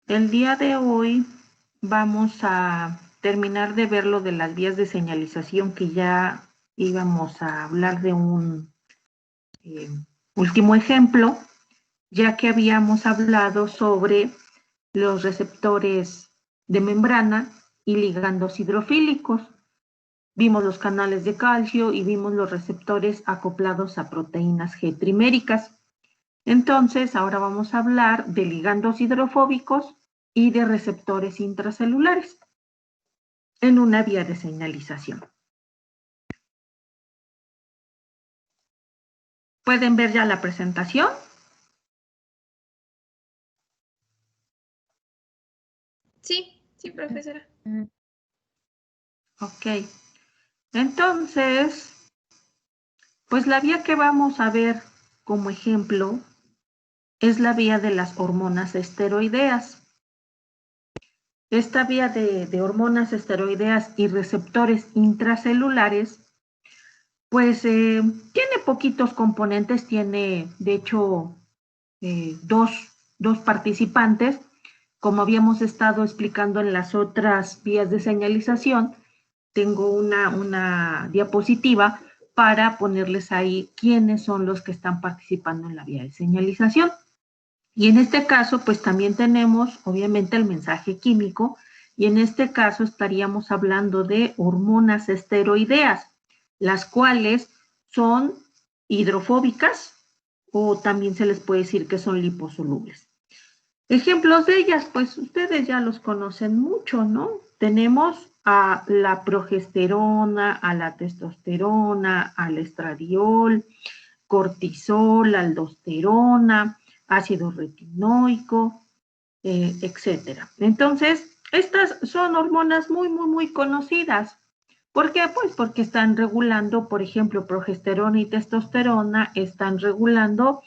El día de hoy vamos a terminar de ver lo de las vías de señalización, que ya íbamos a hablar de un eh, último ejemplo, ya que habíamos hablado sobre los receptores de membrana y ligandos hidrofílicos. Vimos los canales de calcio y vimos los receptores acoplados a proteínas G triméricas. Entonces, ahora vamos a hablar de ligandos hidrofóbicos y de receptores intracelulares en una vía de señalización. ¿Pueden ver ya la presentación? Sí, profesora. Ok. Entonces, pues la vía que vamos a ver como ejemplo es la vía de las hormonas esteroideas. Esta vía de hormonas esteroideas y receptores intracelulares, pues tiene poquitos componentes, tiene de hecho dos participantes, como habíamos estado explicando en las otras vías de señalización. Tengo una diapositiva para ponerles ahí quiénes son los que están participando en la vía de señalización. Y en este caso, pues también tenemos, obviamente, el mensaje químico, y en este caso estaríamos hablando de hormonas esteroideas, las cuales son hidrofóbicas o también se les puede decir que son liposolubles. Ejemplos de ellas, pues ustedes ya los conocen mucho, ¿no? Tenemos a la progesterona, a la testosterona, al estradiol, cortisol, aldosterona, ácido retinoico, etcétera. Entonces, estas son hormonas muy conocidas. ¿Por qué? Pues porque están regulando, por ejemplo, progesterona y testosterona, están regulando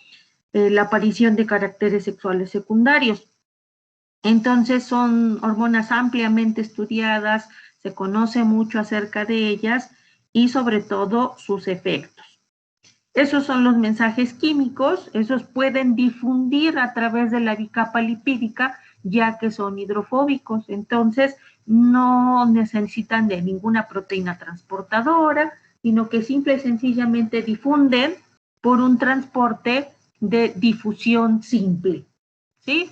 la aparición de caracteres sexuales secundarios. Entonces son hormonas ampliamente estudiadas, se conoce mucho acerca de ellas y sobre todo sus efectos. Esos son los mensajes químicos, esos pueden difundir a través de la bicapa lipídica, ya que son hidrofóbicos, entonces no necesitan de ninguna proteína transportadora, sino que simple y sencillamente difunden por un transporte de difusión simple, ¿sí?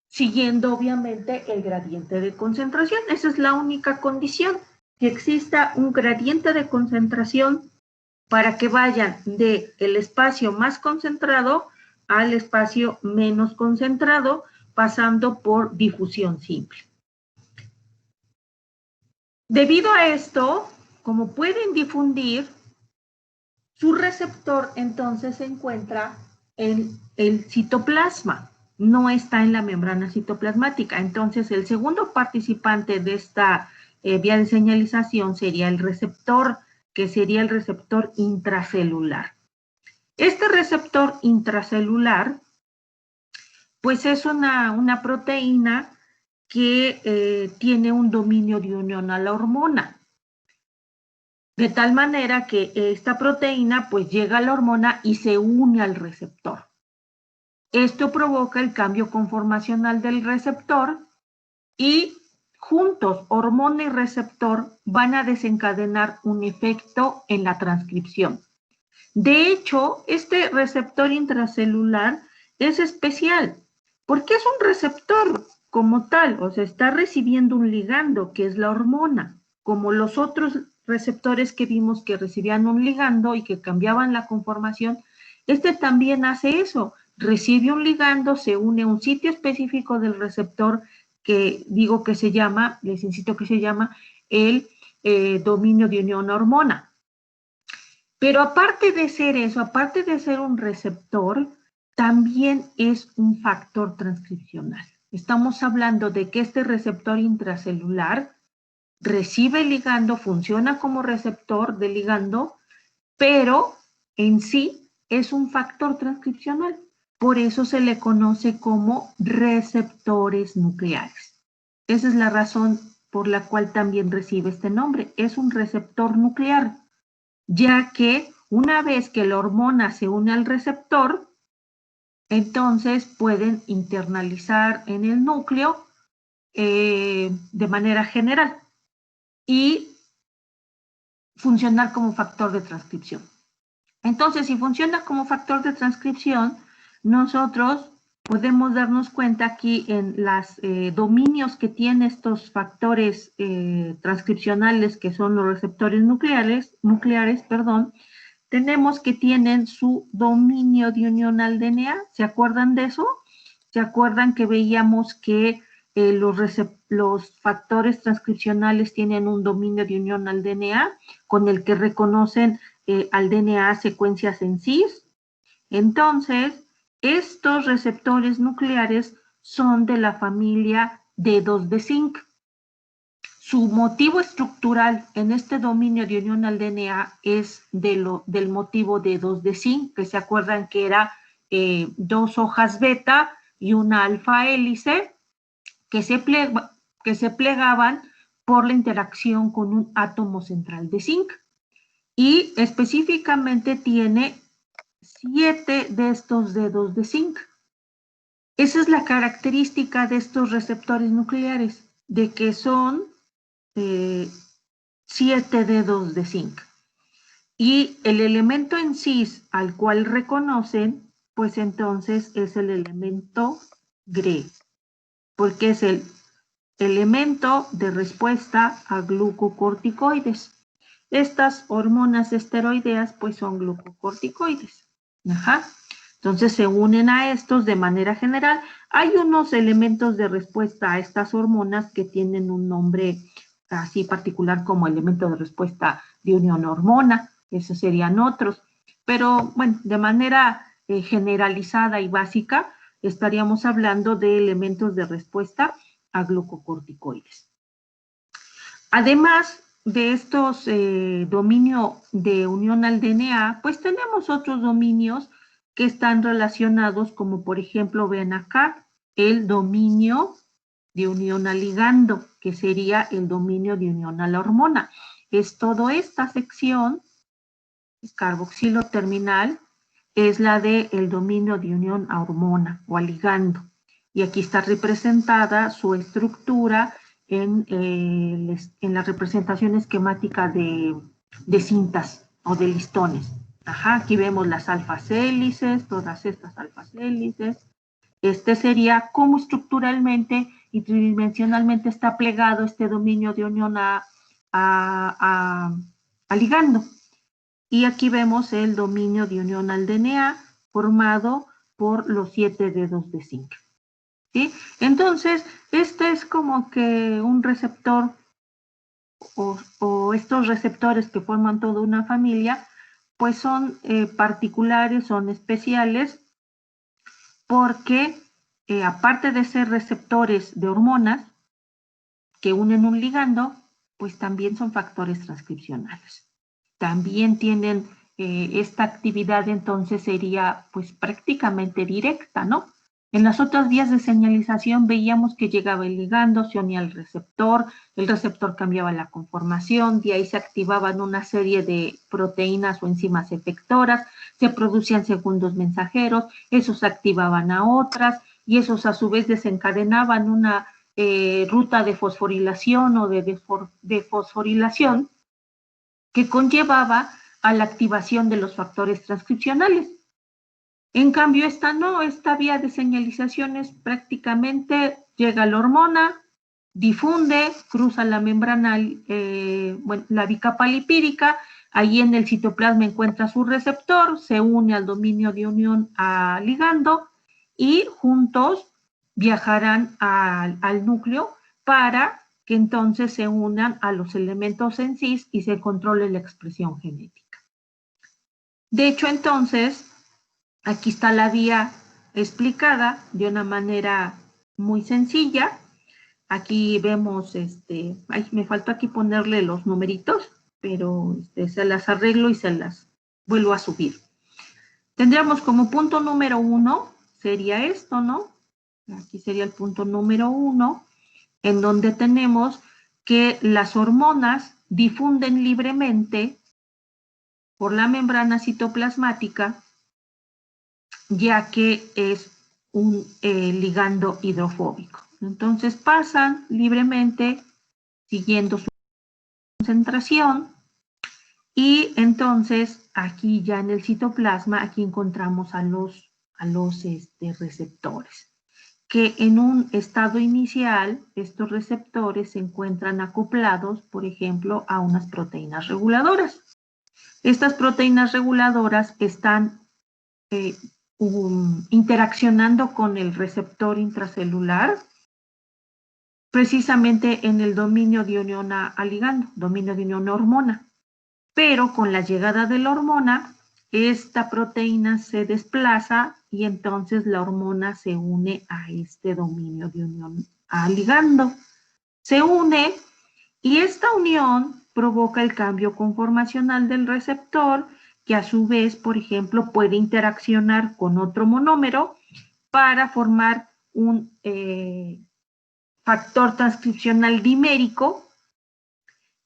Siguiendo obviamente el gradiente de concentración. Esa es la única condición, que exista un gradiente de concentración para que vayan del espacio más concentrado al espacio menos concentrado, pasando por difusión simple. Debido a esto, como pueden difundir, su receptor entonces se encuentra en el citoplasma, no está en la membrana citoplasmática. Entonces, el segundo participante de esta vía de señalización sería el receptor, que sería el receptor intracelular. Este receptor intracelular, pues es una proteína que tiene un dominio de unión a la hormona. De tal manera que esta proteína pues llega a la hormona y se une al receptor. Esto provoca el cambio conformacional del receptor y juntos hormona y receptor van a desencadenar un efecto en la transcripción. De hecho, este receptor intracelular es especial porque es un receptor como tal, o sea, está recibiendo un ligando que es la hormona, como los otros receptores que vimos que recibían un ligando y que cambiaban la conformación. Este también hace eso, recibe un ligando, se une a un sitio específico del receptor que digo que se llama, les insisto que se llama el dominio de unión hormona. Pero aparte de ser eso, aparte de ser un receptor, también es un factor transcripcional. Estamos hablando de que este receptor intracelular recibe el ligando, funciona como receptor de ligando, pero en sí es un factor transcripcional. Por eso se le conoce como receptores nucleares. Esa es la razón por la cual también recibe este nombre. Es un receptor nuclear, ya que una vez que la hormona se une al receptor, entonces pueden internalizar en el núcleo de manera general y funcionar como factor de transcripción. Entonces, si funciona como factor de transcripción, nosotros podemos darnos cuenta aquí en los dominios que tiene estos factores transcripcionales, que son los receptores nucleares, tenemos que tienen su dominio de unión al DNA. ¿Se acuerdan de eso? ¿Se acuerdan que veíamos que los factores transcripcionales tienen un dominio de unión al DNA con el que reconocen al DNA secuencias en cis? Entonces, estos receptores nucleares son de la familia D2 de zinc. Su motivo estructural en este dominio de unión al DNA es del motivo D2 de zinc, que se acuerdan que era 2 hojas beta y una alfa hélice que se plegaban por la interacción con un átomo central de zinc. Y específicamente tiene 7 de estos dedos de zinc. Esa es la característica de estos receptores nucleares, de que son 7 dedos de zinc. Y el elemento en cis al cual reconocen, pues entonces es el elemento GRE, porque es el elemento de respuesta a glucocorticoides. Estas hormonas esteroideas pues son glucocorticoides. Ajá. Entonces se unen a estos de manera general. Hay unos elementos de respuesta a estas hormonas que tienen un nombre así particular como elemento de respuesta de unión hormona. Esos serían otros. Pero bueno, de manera generalizada y básica estaríamos hablando de elementos de respuesta a glucocorticoides. Además de estos dominios de unión al DNA, pues tenemos otros dominios que están relacionados, como por ejemplo, ven acá, el dominio de unión al ligando, que sería el dominio de unión a la hormona. Es toda esta sección, carboxilo terminal, es la del dominio de unión a hormona o a ligando. Y aquí está representada su estructura en la representación esquemática de cintas o de listones. Ajá, aquí vemos las alfas hélices, todas estas alfas hélices. Este sería cómo estructuralmente y tridimensionalmente está plegado este dominio de unión a ligando. Y aquí vemos el dominio de unión al DNA formado por los 7 dedos de zinc. ¿Sí? Entonces, este es como que un receptor o estos receptores que forman toda una familia, pues son particulares, son especiales, porque aparte de ser receptores de hormonas que unen un ligando, pues también son factores transcripcionales. También tienen esta actividad, entonces sería pues prácticamente directa, ¿no? En las otras vías de señalización veíamos que llegaba el ligando, se unía al receptor, el receptor cambiaba la conformación, de ahí se activaban una serie de proteínas o enzimas efectoras, se producían segundos mensajeros, esos activaban a otras y esos a su vez desencadenaban una ruta de fosforilación o de fosforilación que conllevaba a la activación de los factores transcripcionales. En cambio, esta no, esta vía de señalización es prácticamente llega la hormona, difunde, cruza la membrana, la bicapa lipídica, ahí en el citoplasma encuentra su receptor, se une al dominio de unión a ligando y juntos viajarán al núcleo para que entonces se unan a los elementos en cis y se controle la expresión genética. De hecho, entonces, aquí está la vía explicada de una manera muy sencilla. Aquí vemos, me faltó aquí ponerle los numeritos, pero se las arreglo y se las vuelvo a subir. Tendríamos como punto número 1, sería esto, ¿no? Aquí sería el punto número 1, en donde tenemos que las hormonas difunden libremente por la membrana citoplasmática, ya que es un ligando hidrofóbico. Entonces pasan libremente siguiendo su concentración y entonces aquí ya en el citoplasma, aquí encontramos a los receptores, que en un estado inicial estos receptores se encuentran acoplados, por ejemplo, a unas proteínas reguladoras. Estas proteínas reguladoras están interaccionando con el receptor intracelular, precisamente en el dominio de unión a ligando, dominio de unión a hormona. Pero con la llegada de la hormona, esta proteína se desplaza y entonces la hormona se une a este dominio de unión a ligando. Se une y esta unión provoca el cambio conformacional del receptor, que a su vez, por ejemplo, puede interaccionar con otro monómero para formar un factor transcripcional dimérico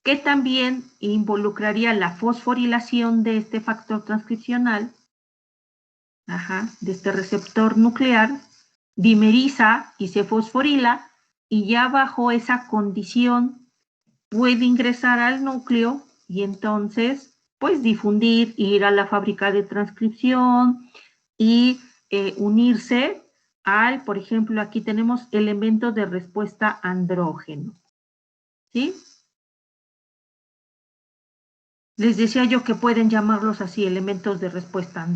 que también involucraría la fosforilación de este factor transcripcional, de este receptor nuclear, dimeriza y se fosforila, y ya bajo esa condición puede ingresar al núcleo y entonces, pues, difundir, ir a la fábrica de transcripción y unirse al, por ejemplo, aquí tenemos elementos de respuesta andrógeno, ¿sí? Les decía yo que pueden llamarlos así, elementos de respuesta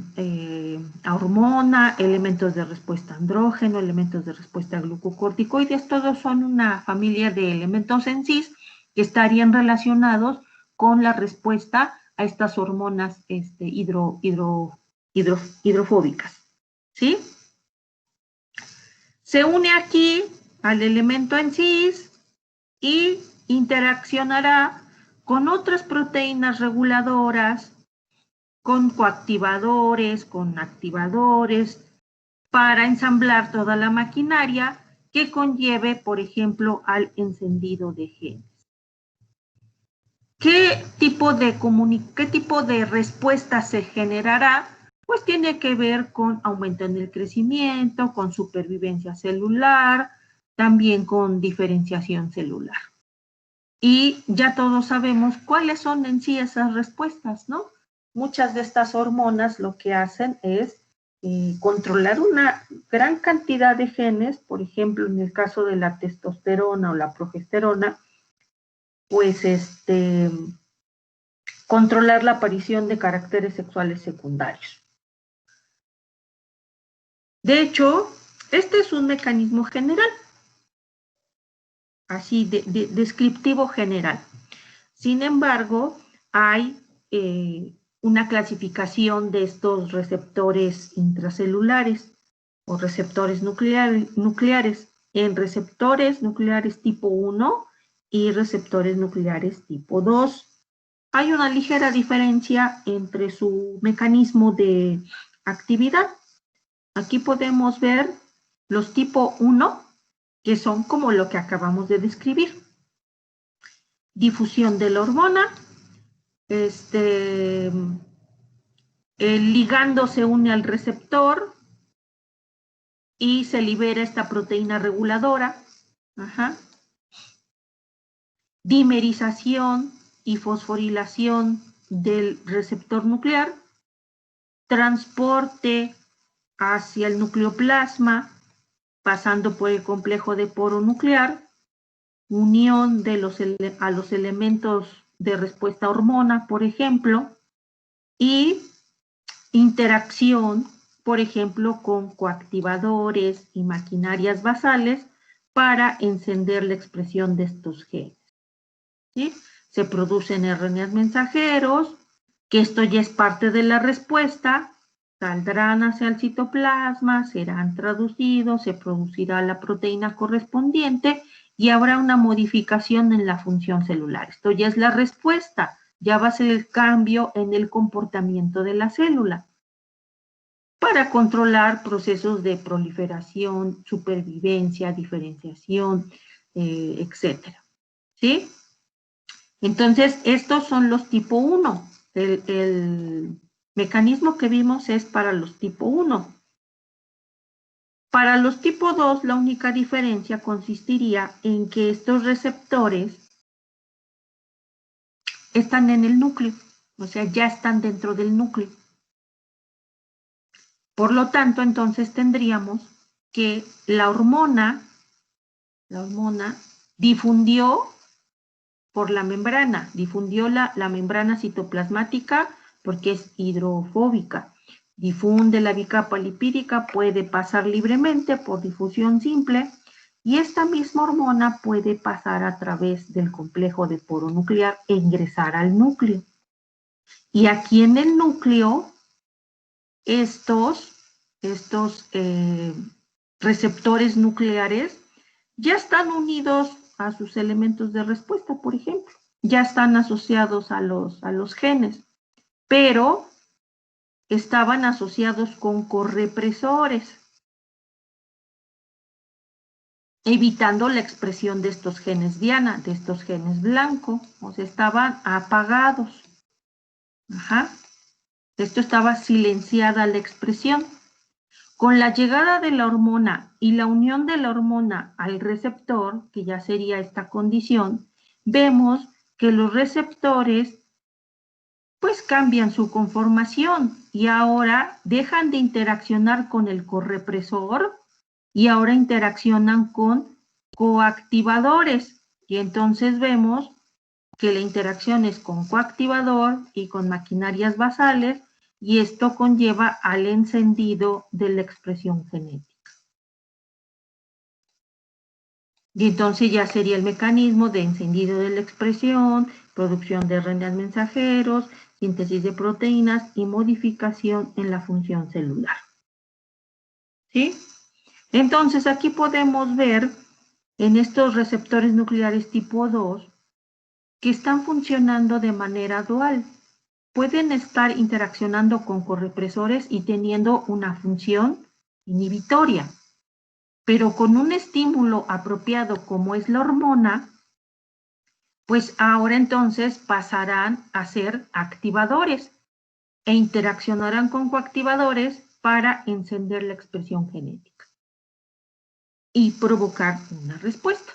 a hormona, elementos de respuesta andrógeno, elementos de respuesta a glucocorticoides, todos son una familia de elementos en sí que estarían relacionados con la respuesta a estas hormonas hidrofóbicas, ¿sí? Se une aquí al elemento en cis y interaccionará con otras proteínas reguladoras, con coactivadores, con activadores, para ensamblar toda la maquinaria que conlleve, por ejemplo, al encendido de genes. ¿Qué tipo de respuesta se generará? Pues tiene que ver con aumento en el crecimiento, con supervivencia celular, también con diferenciación celular. Y ya todos sabemos cuáles son en sí esas respuestas, ¿no? Muchas de estas hormonas lo que hacen es controlar una gran cantidad de genes, por ejemplo, en el caso de la testosterona o la progesterona, pues controlar la aparición de caracteres sexuales secundarios. De hecho, este es un mecanismo general, así descriptivo general. Sin embargo, hay una clasificación de estos receptores intracelulares o receptores nucleares en receptores nucleares tipo 1 y receptores nucleares tipo 2. Hay una ligera diferencia entre su mecanismo de actividad. Aquí podemos ver los tipo 1, que son como lo que acabamos de describir. Difusión de la hormona, el ligando se une al receptor y se libera esta proteína reguladora. Dimerización y fosforilación del receptor nuclear, transporte hacia el nucleoplasma, pasando por el complejo de poro nuclear, unión a los elementos de respuesta a hormona, por ejemplo, y interacción, por ejemplo, con coactivadores y maquinarias basales para encender la expresión de estos genes, ¿sí? Se producen RNAs mensajeros, que esto ya es parte de la respuesta, saldrán hacia el citoplasma, serán traducidos, se producirá la proteína correspondiente y habrá una modificación en la función celular. Esto ya es la respuesta, ya va a ser el cambio en el comportamiento de la célula para controlar procesos de proliferación, supervivencia, diferenciación, etcétera. ¿Sí? Entonces, estos son los tipo 1. El mecanismo que vimos es para los tipo 1. Para los tipo 2, la única diferencia consistiría en que estos receptores están en el núcleo, o sea, ya están dentro del núcleo. Por lo tanto, entonces tendríamos que la hormona difundió por la membrana, difundió la membrana citoplasmática porque es hidrofóbica. Difunde la bicapa lipídica, puede pasar libremente por difusión simple y esta misma hormona puede pasar a través del complejo de poro nuclear e ingresar al núcleo. Y aquí en el núcleo, estos receptores nucleares ya están unidos a sus elementos de respuesta, por ejemplo. Ya están asociados a los genes, pero estaban asociados con correpresores, evitando la expresión de estos genes diana, de estos genes blanco, o sea, estaban apagados. Ajá. Esto estaba silenciada la expresión. Con la llegada de la hormona y la unión de la hormona al receptor, que ya sería esta condición, vemos que los receptores pues cambian su conformación y ahora dejan de interaccionar con el correpresor y ahora interaccionan con coactivadores. Y entonces vemos que la interacción es con coactivador y con maquinarias basales y esto conlleva al encendido de la expresión genética. Y entonces ya sería el mecanismo de encendido de la expresión, producción de RNA mensajeros, síntesis de proteínas y modificación en la función celular. ¿Sí? Entonces aquí podemos ver en estos receptores nucleares tipo 2 que están funcionando de manera dual. Pueden estar interaccionando con correpresores y teniendo una función inhibitoria, pero con un estímulo apropiado como es la hormona, pues ahora entonces pasarán a ser activadores e interaccionarán con coactivadores para encender la expresión genética y provocar una respuesta.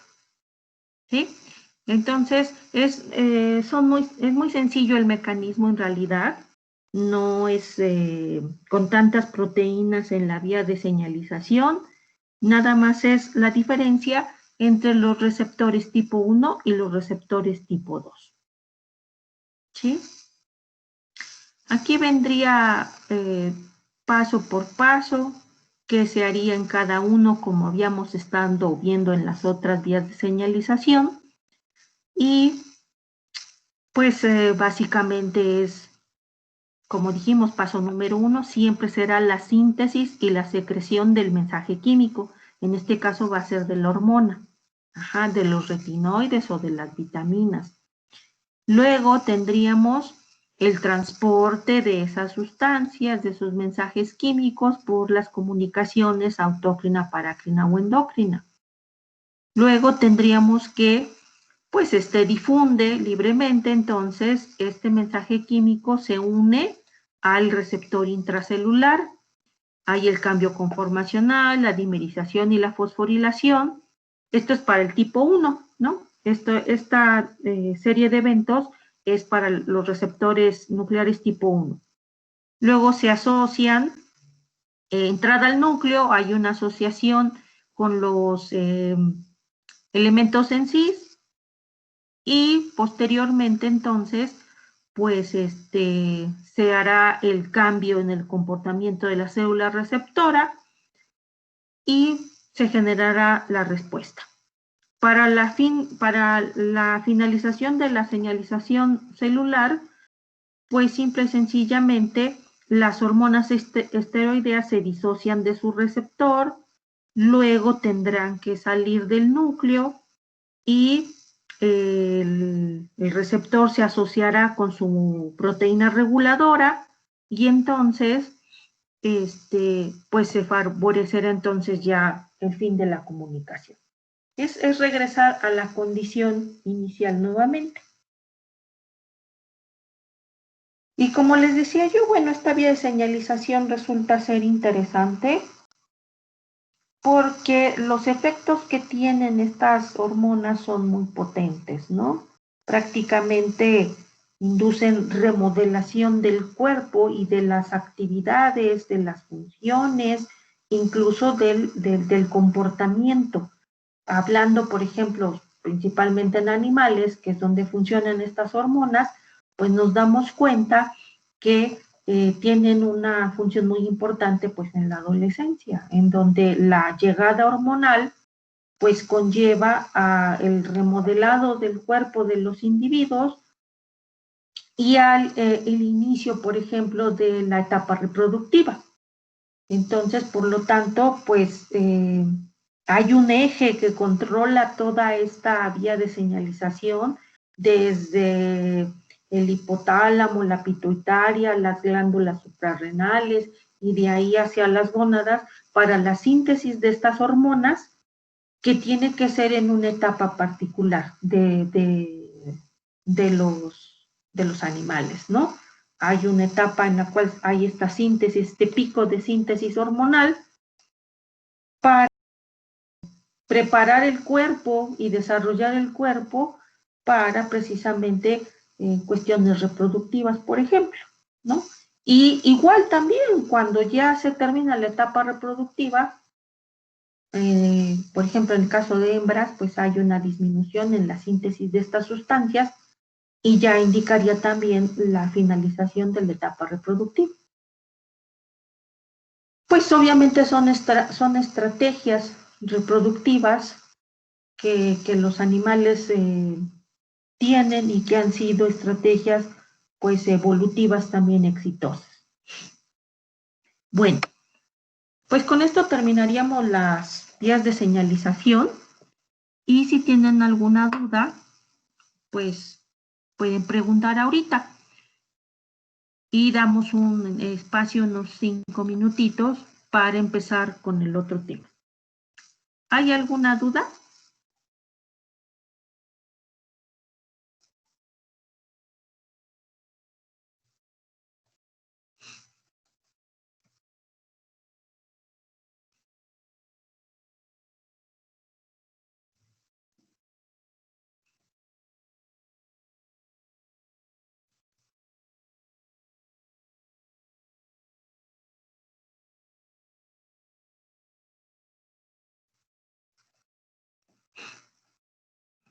¿Sí? Entonces, es muy sencillo el mecanismo en realidad, no es con tantas proteínas en la vía de señalización, nada más es la diferencia entre los receptores tipo 1 y los receptores tipo 2. ¿Sí? Aquí vendría paso por paso qué se haría en cada uno como habíamos estado viendo en las otras vías de señalización. Y pues básicamente es, como dijimos, paso número 1, siempre será la síntesis y la secreción del mensaje químico. En este caso va a ser de la hormona, de los retinoides o de las vitaminas. Luego tendríamos el transporte de esas sustancias, de esos mensajes químicos por las comunicaciones autócrina, parácrina o endócrina. Luego tendríamos que pues difunde libremente, entonces este mensaje químico se une al receptor intracelular. Hay el cambio conformacional, la dimerización y la fosforilación. Esto es para el tipo 1, ¿no? Esta serie de eventos es para los receptores nucleares tipo 1. Luego se asocian, entrada al núcleo, hay una asociación con los elementos en cis, y posteriormente entonces pues se hará el cambio en el comportamiento de la célula receptora y se generará la respuesta. Para la finalización de la señalización celular, pues simple y sencillamente las hormonas esteroideas se disocian de su receptor, luego tendrán que salir del núcleo y el receptor se asociará con su proteína reguladora y entonces pues se favorecerá entonces ya el fin de la comunicación. Es regresar a la condición inicial nuevamente. Y como les decía yo, bueno, esta vía de señalización resulta ser interesante porque los efectos que tienen estas hormonas son muy potentes, ¿no? Prácticamente inducen remodelación del cuerpo y de las actividades, de las funciones, incluso del comportamiento. Hablando, por ejemplo, principalmente en animales, que es donde funcionan estas hormonas, pues nos damos cuenta que tienen una función muy importante pues en la adolescencia, en donde la llegada hormonal pues conlleva a el remodelado del cuerpo de los individuos y al el inicio, por ejemplo, de la etapa reproductiva. Entonces, por lo tanto, pues hay un eje que controla toda esta vía de señalización desde el hipotálamo, la pituitaria, las glándulas suprarrenales y de ahí hacia las gónadas para la síntesis de estas hormonas que tiene que ser en una etapa particular de los animales, ¿no? Hay una etapa en la cual hay esta síntesis, este pico de síntesis hormonal para preparar el cuerpo y desarrollar el cuerpo para precisamente cuestiones reproductivas, por ejemplo, ¿no? Y igual también cuando ya se termina la etapa reproductiva, por ejemplo, en el caso de hembras, pues hay una disminución en la síntesis de estas sustancias y ya indicaría también la finalización de la etapa reproductiva. Pues obviamente son estrategias reproductivas que los animales tienen y que han sido estrategias pues evolutivas también exitosas. Bueno, pues con esto terminaríamos las vías de señalización y si tienen alguna duda, pues pueden preguntar ahorita y damos un espacio, unos 5 minutitos para empezar con el otro tema. ¿Hay alguna duda?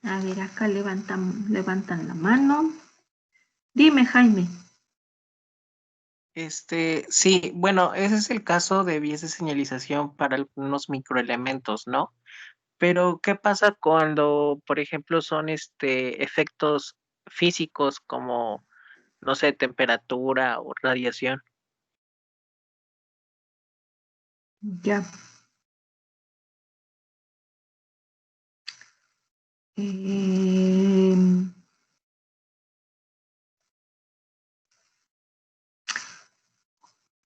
A ver, acá levantan la mano. Dime, Jaime. Sí, bueno, ese es el caso de vías de señalización para algunos microelementos, ¿no? Pero, ¿qué pasa cuando, por ejemplo, son efectos físicos como, no sé, temperatura o radiación? Ya.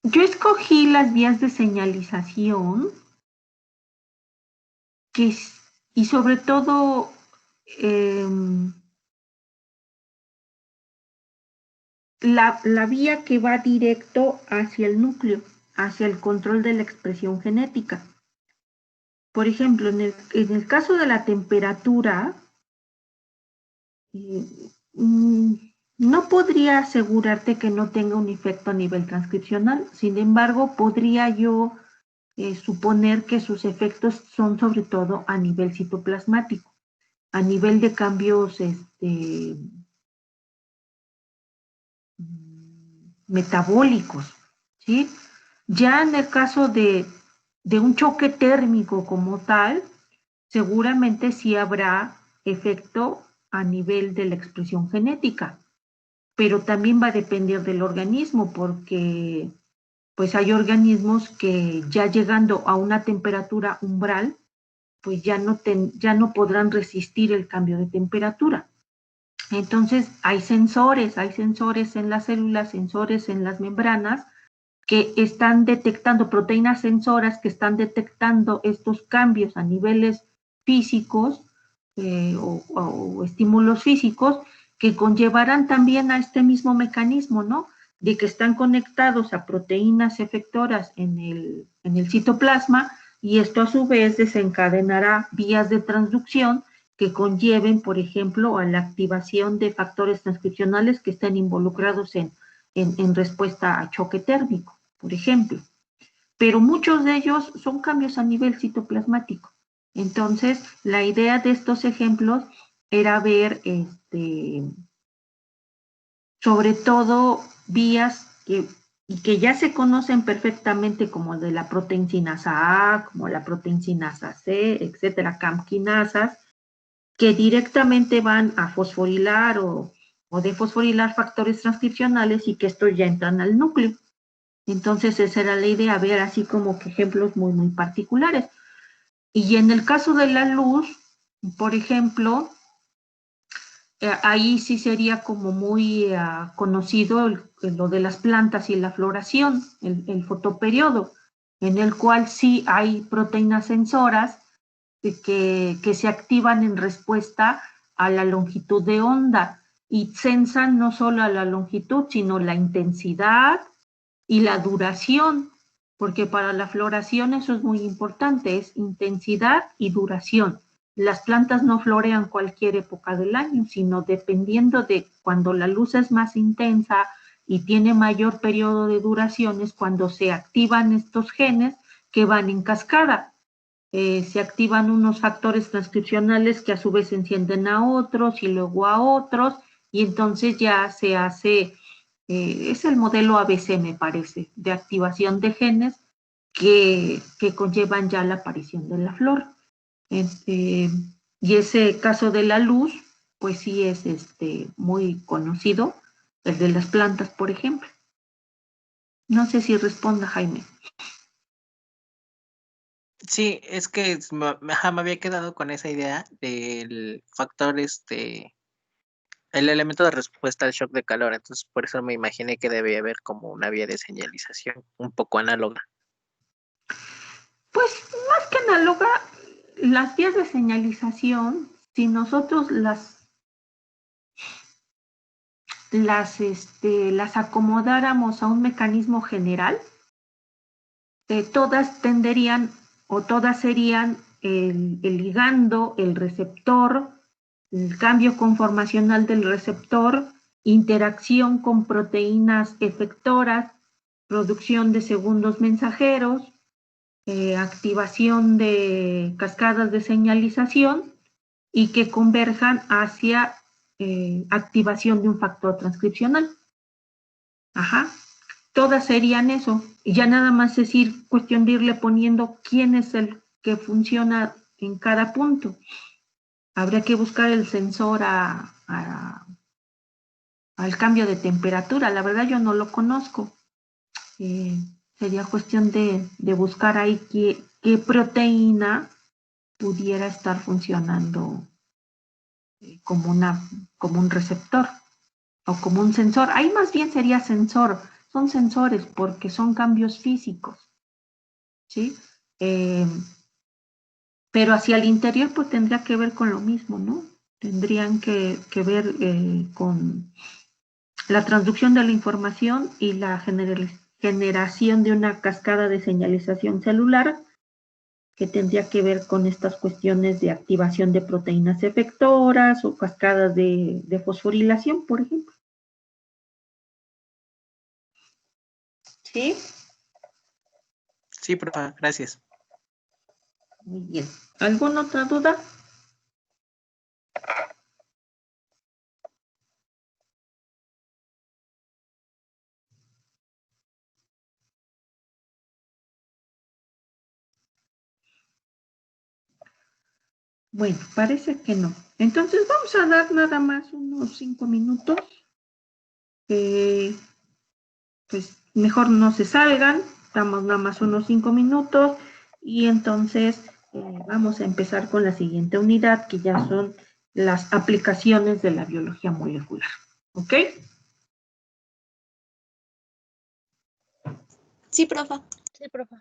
Yo escogí las vías de señalización y sobre todo la vía que va directo hacia el núcleo, hacia el control de la expresión genética. Por ejemplo, en el caso de la temperatura, no podría asegurarte que no tenga un efecto a nivel transcripcional. Sin embargo, podría yo suponer que sus efectos son sobre todo a nivel citoplasmático, a nivel de cambios metabólicos, ¿sí? Ya en el caso de un choque térmico como tal, seguramente sí habrá efecto a nivel de la expresión genética, pero también va a depender del organismo porque pues hay organismos que ya llegando a una temperatura umbral, pues ya no podrán resistir el cambio de temperatura. Entonces hay sensores en las células, sensores en las membranas que están detectando, proteínas sensoras que están detectando estos cambios a niveles físicos o estímulos físicos que conllevarán también a este mismo mecanismo, ¿no? De que están conectados a proteínas efectoras en el citoplasma y esto a su vez desencadenará vías de transducción que conlleven, por ejemplo, a la activación de factores transcripcionales que estén involucrados en respuesta a choque térmico, por ejemplo. Pero muchos de ellos son cambios a nivel citoplasmático. Entonces, la idea de estos ejemplos era ver, sobre todo, vías que ya se conocen perfectamente como de la proteincinasa A, como la proteincinasa C, etcétera, camquinasas, que directamente van a fosforilar o defosforilar factores transcripcionales y que estos ya entran al núcleo. Entonces esa era la idea, ver así como que ejemplos muy, muy particulares. Y en el caso de la luz, por ejemplo, ahí sí sería como muy conocido lo de las plantas y la floración, el fotoperiodo, en el cual sí hay proteínas sensoras que se activan en respuesta a la longitud de onda y sensan no solo a la longitud, sino la intensidad y la duración, porque para la floración eso es muy importante, es intensidad y duración. Las plantas no florean cualquier época del año, sino dependiendo de cuando la luz es más intensa y tiene mayor periodo de duración, es cuando se activan estos genes que van en cascada. Se activan unos factores transcripcionales que a su vez encienden a otros y luego a otros, y entonces ya se hace, es el modelo ABC, me parece, de activación de genes que conllevan ya la aparición de la flor. Y ese caso de la luz, pues sí es muy conocido, el de las plantas, por ejemplo. No sé si responda, Jaime. Sí, es que me había quedado con esa idea del factor, el elemento de respuesta al shock de calor, entonces por eso me imaginé que debía haber como una vía de señalización un poco análoga. Pues más que análoga, las vías de señalización, si nosotros las acomodáramos a un mecanismo general, todas tenderían o todas serían el ligando, el receptor, el cambio conformacional del receptor, interacción con proteínas efectoras, producción de segundos mensajeros, activación de cascadas de señalización y que converjan hacia activación de un factor transcripcional. Ajá. Todas serían eso. Y ya nada más es ir cuestión de irle poniendo quién es el que funciona en cada punto. Habría que buscar el sensor al cambio de temperatura. La verdad yo no lo conozco. Sería cuestión de buscar ahí qué proteína pudiera estar funcionando como, como un receptor o como un sensor. Ahí más bien sería sensor. Son sensores porque son cambios físicos. ¿Sí? Pero hacia el interior pues tendría que ver con lo mismo, ¿no? Tendrían que ver con la transducción de la información y la generación de una cascada de señalización celular que tendría que ver con estas cuestiones de activación de proteínas efectoras o cascadas de fosforilación, por ejemplo. ¿Sí? Sí, profe, gracias. Muy bien. ¿Alguna otra duda? Bueno, parece que no. Entonces vamos a dar nada más unos 5 minutos. Pues mejor no se salgan, damos nada más unos 5 minutos y entonces vamos a empezar con la siguiente unidad que ya son las aplicaciones de la biología molecular. ¿Ok? Sí, profa. Sí, profe.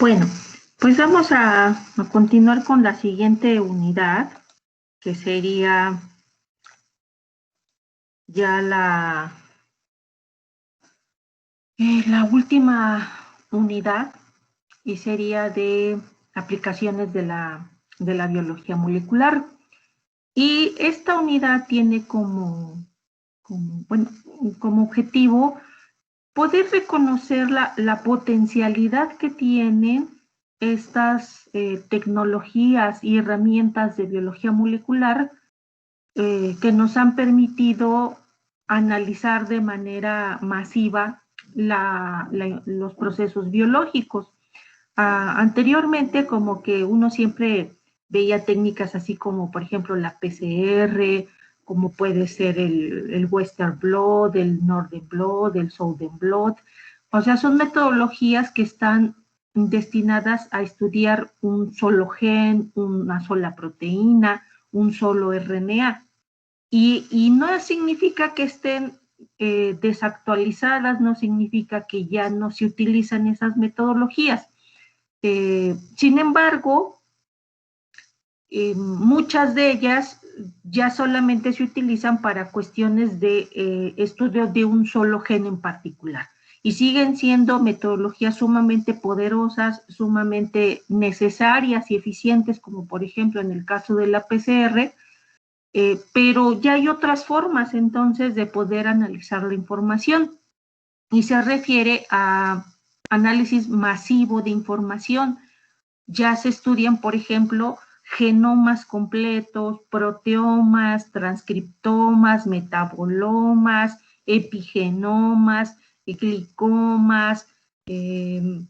Bueno, pues vamos a continuar con la siguiente unidad, que sería ya la última unidad, y sería de aplicaciones de la biología molecular. Y esta unidad tiene como objetivo poder reconocer la potencialidad que tienen estas tecnologías y herramientas de biología molecular que nos han permitido analizar de manera masiva los procesos biológicos. Anteriormente, como que uno siempre veía técnicas así como, por ejemplo, la PCR, como puede ser el Western blot, el Northern blot, el Southern blot. O sea, son metodologías que están destinadas a estudiar un solo gen, una sola proteína, un solo RNA. Y no significa que estén desactualizadas, no significa que ya no se utilizan esas metodologías. Sin embargo, muchas de ellas ya solamente se utilizan para cuestiones de estudio de un solo gen en particular. Y siguen siendo metodologías sumamente poderosas, sumamente necesarias y eficientes, como por ejemplo en el caso de la PCR, pero ya hay otras formas entonces de poder analizar la información. Y se refiere a análisis masivo de información. Ya se estudian, por ejemplo, genomas completos, proteomas, transcriptomas, metabolomas, epigenomas, glicomas, en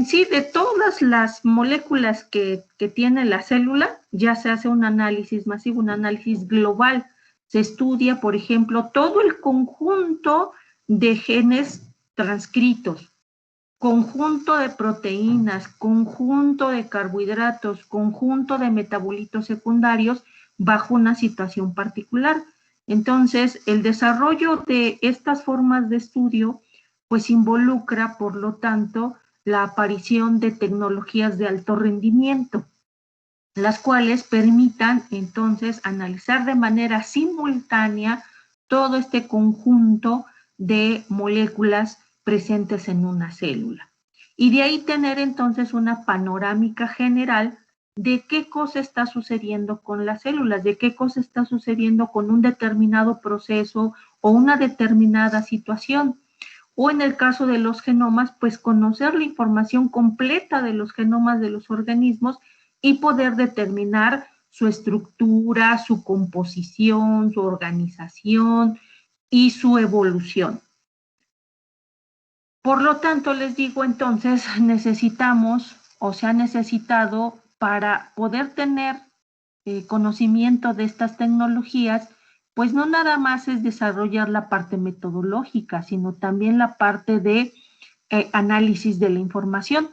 sí, de todas las moléculas que tiene la célula, ya se hace un análisis masivo, un análisis global. Se estudia, por ejemplo, todo el conjunto de genes transcritos, conjunto de proteínas, conjunto de carbohidratos, conjunto de metabolitos secundarios bajo una situación particular. Entonces, el desarrollo de estas formas de estudio pues involucra, por lo tanto, la aparición de tecnologías de alto rendimiento, las cuales permitan entonces analizar de manera simultánea todo este conjunto de moléculas presentes en una célula. Y de ahí tener entonces una panorámica general de qué cosa está sucediendo con las células, de qué cosa está sucediendo con un determinado proceso o una determinada situación. O en el caso de los genomas, pues conocer la información completa de los genomas de los organismos y poder determinar su estructura, su composición, su organización y su evolución. Por lo tanto, les digo, entonces, necesitamos o se ha necesitado para poder tener conocimiento de estas tecnologías, pues no nada más es desarrollar la parte metodológica, sino también la parte de análisis de la información,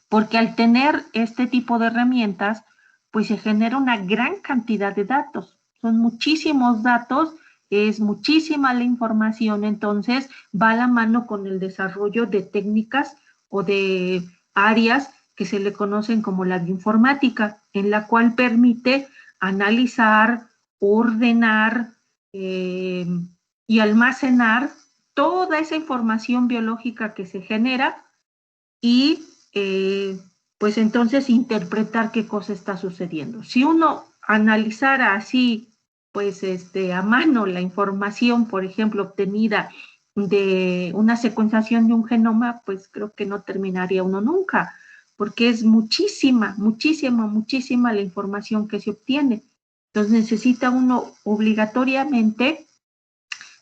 porque al tener este tipo de herramientas, pues se genera una gran cantidad de datos, son muchísimos datos, es muchísima la información, entonces va a la mano con el desarrollo de técnicas o de áreas que se le conocen como la bioinformática, en la cual permite analizar, ordenar y almacenar toda esa información biológica que se genera y pues entonces interpretar qué cosa está sucediendo. Si uno analizara así, pues a mano la información, por ejemplo, obtenida de una secuenciación de un genoma, pues creo que no terminaría uno nunca, porque es muchísima, muchísima, muchísima la información que se obtiene. Entonces necesita uno obligatoriamente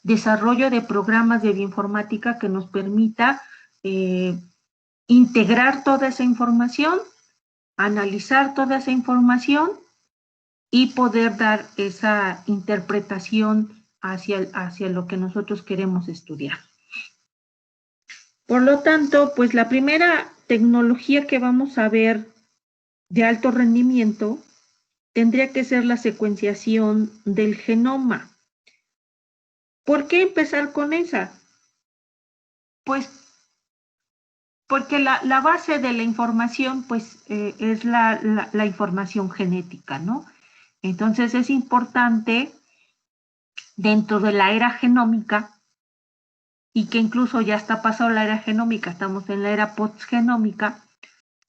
desarrollo de programas de bioinformática que nos permita integrar toda esa información, analizar toda esa información y poder dar esa interpretación hacia lo que nosotros queremos estudiar. Por lo tanto, pues la primera tecnología que vamos a ver de alto rendimiento tendría que ser la secuenciación del genoma. ¿Por qué empezar con esa? Pues Porque la base de la información, pues, es la información genética, ¿no? Entonces es importante dentro de la era genómica, y que incluso ya está pasado la era genómica, estamos en la era postgenómica,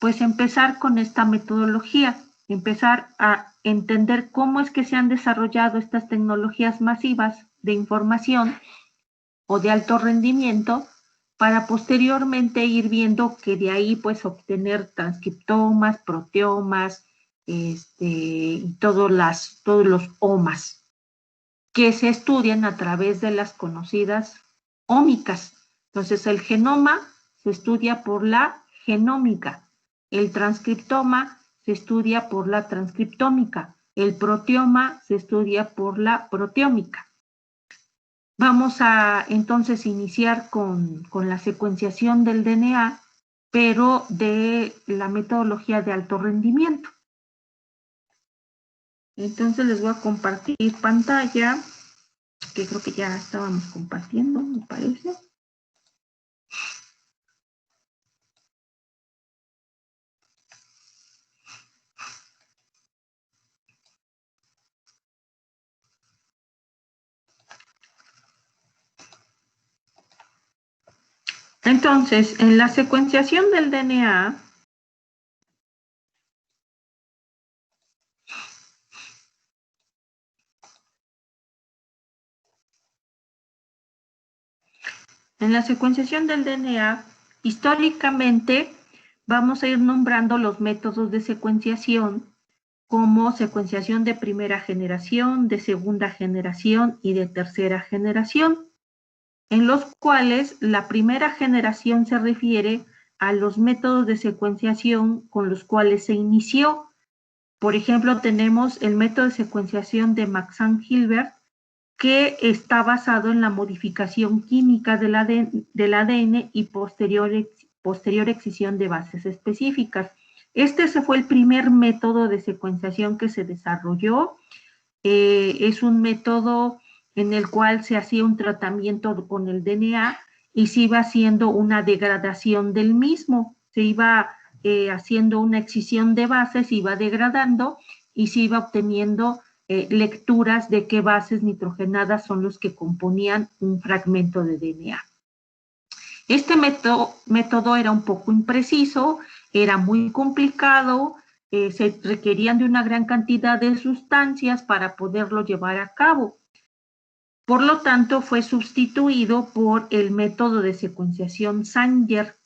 pues empezar con esta metodología, empezar a entender cómo es que se han desarrollado estas tecnologías masivas de información o de alto rendimiento, para posteriormente ir viendo que de ahí pues obtener transcriptomas, proteomas, y todos los omas que se estudian a través de las conocidas ómicas. Entonces el genoma se estudia por la genómica, el transcriptoma se estudia por la transcriptómica, el proteoma se estudia por la proteómica. Vamos a entonces iniciar con la secuenciación del DNA, pero de la metodología de alto rendimiento. Entonces les voy a compartir pantalla, que creo que ya estábamos compartiendo, me parece. Entonces, en la secuenciación del DNA, históricamente vamos a ir nombrando los métodos de secuenciación como secuenciación de primera generación, de segunda generación y de tercera generación, en los cuales la primera generación se refiere a los métodos de secuenciación con los cuales se inició. Por ejemplo, tenemos el método de secuenciación de Maxam-Hilbert, que está basado en la modificación química del ADN y posterior excisión de bases específicas. Este fue el primer método de secuenciación que se desarrolló. Es un método en el cual se hacía un tratamiento con el DNA y se iba haciendo una degradación del mismo. Se iba haciendo una excisión de bases, se iba degradando y se iba obteniendo lecturas de qué bases nitrogenadas son los que componían un fragmento de DNA. Este método era un poco impreciso, era muy complicado, se requerían de una gran cantidad de sustancias para poderlo llevar a cabo. Por lo tanto, fue sustituido por el método de secuenciación Sanger,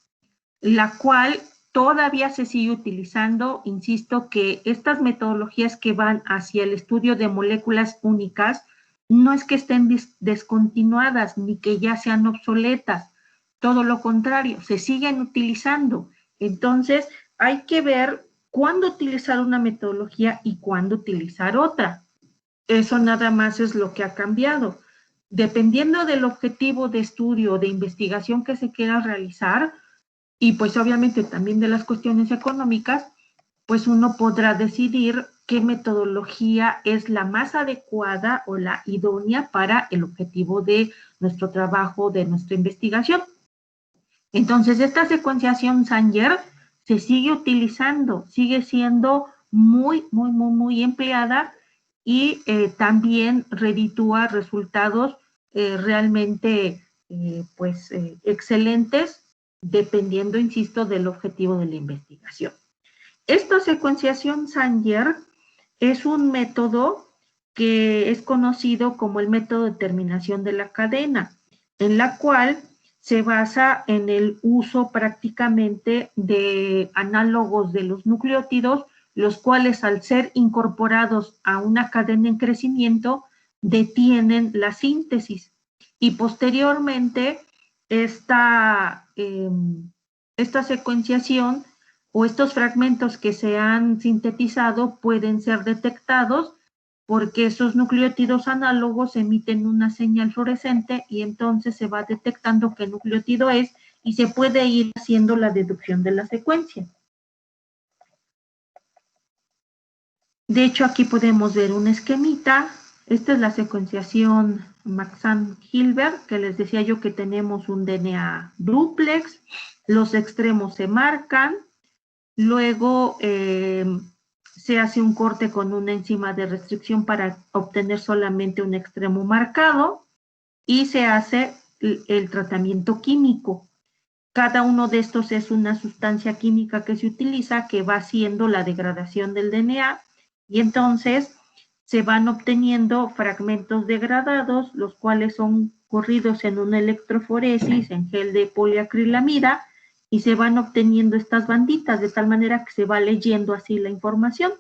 la cual todavía se sigue utilizando. Insisto que estas metodologías que van hacia el estudio de moléculas únicas no es que estén descontinuadas ni que ya sean obsoletas, todo lo contrario, se siguen utilizando. Entonces, hay que ver cuándo utilizar una metodología y cuándo utilizar otra. Eso nada más es lo que ha cambiado. Dependiendo del objetivo de estudio o de investigación que se quiera realizar, y pues obviamente también de las cuestiones económicas, pues uno podrá decidir qué metodología es la más adecuada o la idónea para el objetivo de nuestro trabajo, de nuestra investigación. Entonces, esta secuenciación Sanger se sigue utilizando, sigue siendo muy empleada y también reditúa resultados realmente excelentes, dependiendo, insisto, del objetivo de la investigación. Esta secuenciación Sanger es un método que es conocido como el método de terminación de la cadena, en la cual se basa en el uso prácticamente de análogos de los nucleótidos, los cuales al ser incorporados a una cadena en crecimiento detienen la síntesis y posteriormente esta secuenciación o estos fragmentos que se han sintetizado pueden ser detectados porque esos nucleótidos análogos emiten una señal fluorescente y entonces se va detectando qué nucleótido es y se puede ir haciendo la deducción de la secuencia. De hecho, aquí podemos ver un esquemita. Esta es la secuenciación Maxam-Hilbert, que les decía yo que tenemos un DNA duplex. los extremos se marcan, luego se hace un corte con una enzima de restricción para obtener solamente un extremo marcado y se hace el tratamiento químico. Cada uno de estos es una sustancia química que se utiliza que va haciendo la degradación del DNA y entonces se van obteniendo fragmentos degradados, los cuales son corridos en una electroforesis, en gel de poliacrilamida, y se van obteniendo estas banditas, de tal manera que se va leyendo así la información.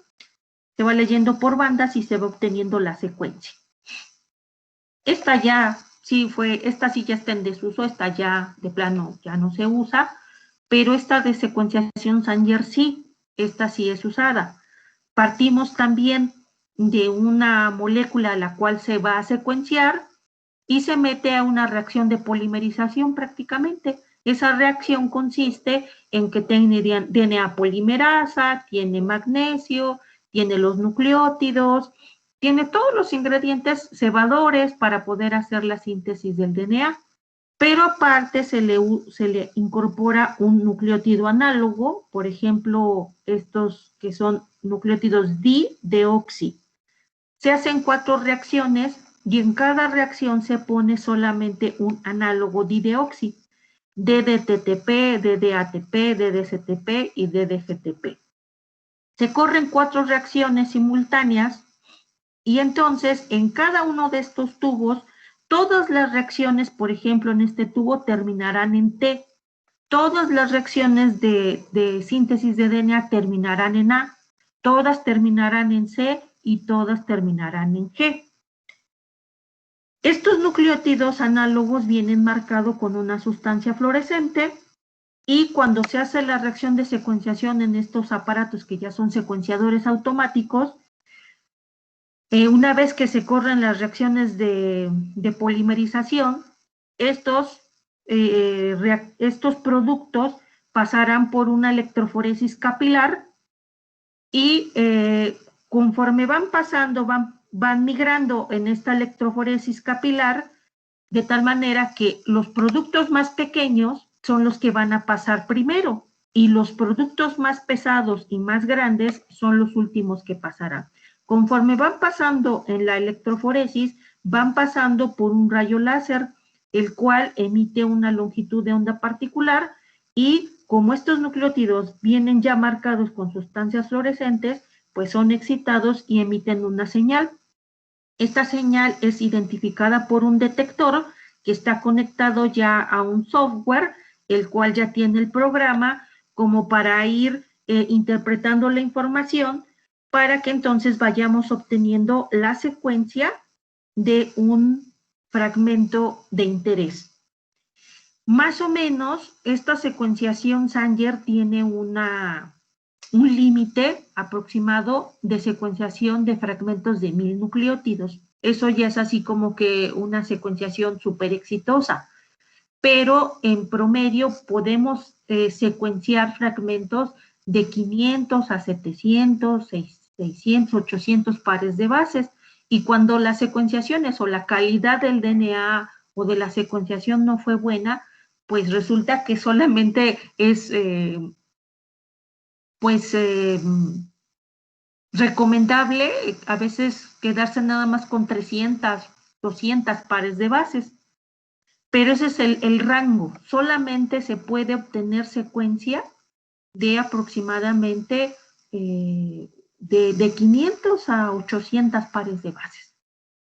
Se va leyendo por bandas y se va obteniendo la secuencia. Esta sí ya está en desuso, esta ya de plano ya no se usa, pero esta de secuenciación Sanger sí, esta sí es usada. Partimos también de una molécula a la cual se va a secuenciar y se mete a una reacción de polimerización prácticamente. Esa reacción consiste en que tiene DNA polimerasa, tiene magnesio, tiene los nucleótidos, tiene todos los ingredientes cebadores para poder hacer la síntesis del DNA, pero aparte se le incorpora un nucleótido análogo, por ejemplo, estos que son nucleótidos dideoxi. Se hacen 4 reacciones y en cada reacción se pone solamente un análogo dideoxi, DDTTP, DDATP, DDCTP y DDGTP. Se corren 4 reacciones simultáneas y entonces en cada uno de estos tubos, todas las reacciones, por ejemplo, en este tubo terminarán en T. Todas las reacciones de síntesis de DNA terminarán en A. Todas terminarán en C y todas terminarán en G. Estos nucleótidos análogos vienen marcados con una sustancia fluorescente y cuando se hace la reacción de secuenciación en estos aparatos que ya son secuenciadores automáticos, una vez que se corren las reacciones de polimerización, estos productos pasarán por una electroforesis capilar y conforme van pasando, van migrando en esta electroforesis capilar, de tal manera que los productos más pequeños son los que van a pasar primero y los productos más pesados y más grandes son los últimos que pasarán. Conforme van pasando en la electroforesis, van pasando por un rayo láser, el cual emite una longitud de onda particular y como estos nucleótidos vienen ya marcados con sustancias fluorescentes, pues son excitados y emiten una señal. Esta señal es identificada por un detector que está conectado ya a un software, el cual ya tiene el programa como para ir interpretando la información para que entonces vayamos obteniendo la secuencia de un fragmento de interés. Más o menos, esta secuenciación Sanger tiene un límite aproximado de secuenciación de fragmentos de 1000 nucleótidos. Eso ya es así como que una secuenciación súper exitosa. Pero en promedio podemos secuenciar fragmentos de 500 a 700, 600, 800 pares de bases. Y cuando las secuenciaciones o la calidad del DNA o de la secuenciación no fue buena, pues resulta que solamente es recomendable a veces quedarse nada más con 300, 200 pares de bases. Pero ese es el rango. Solamente se puede obtener secuencia de aproximadamente de 500 a 800 pares de bases.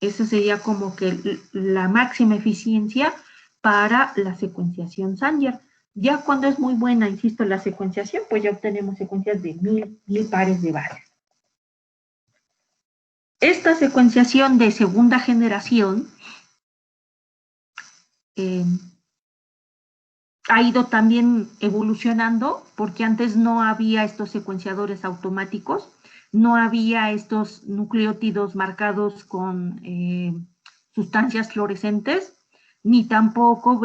Esa sería como que la máxima eficiencia para la secuenciación Sanger. Ya cuando es muy buena, insisto, la secuenciación, pues ya obtenemos secuencias de 1000 pares de bases. Esta secuenciación de segunda generación ha ido también evolucionando porque antes no había estos secuenciadores automáticos, no había estos nucleótidos marcados con sustancias fluorescentes, ni tampoco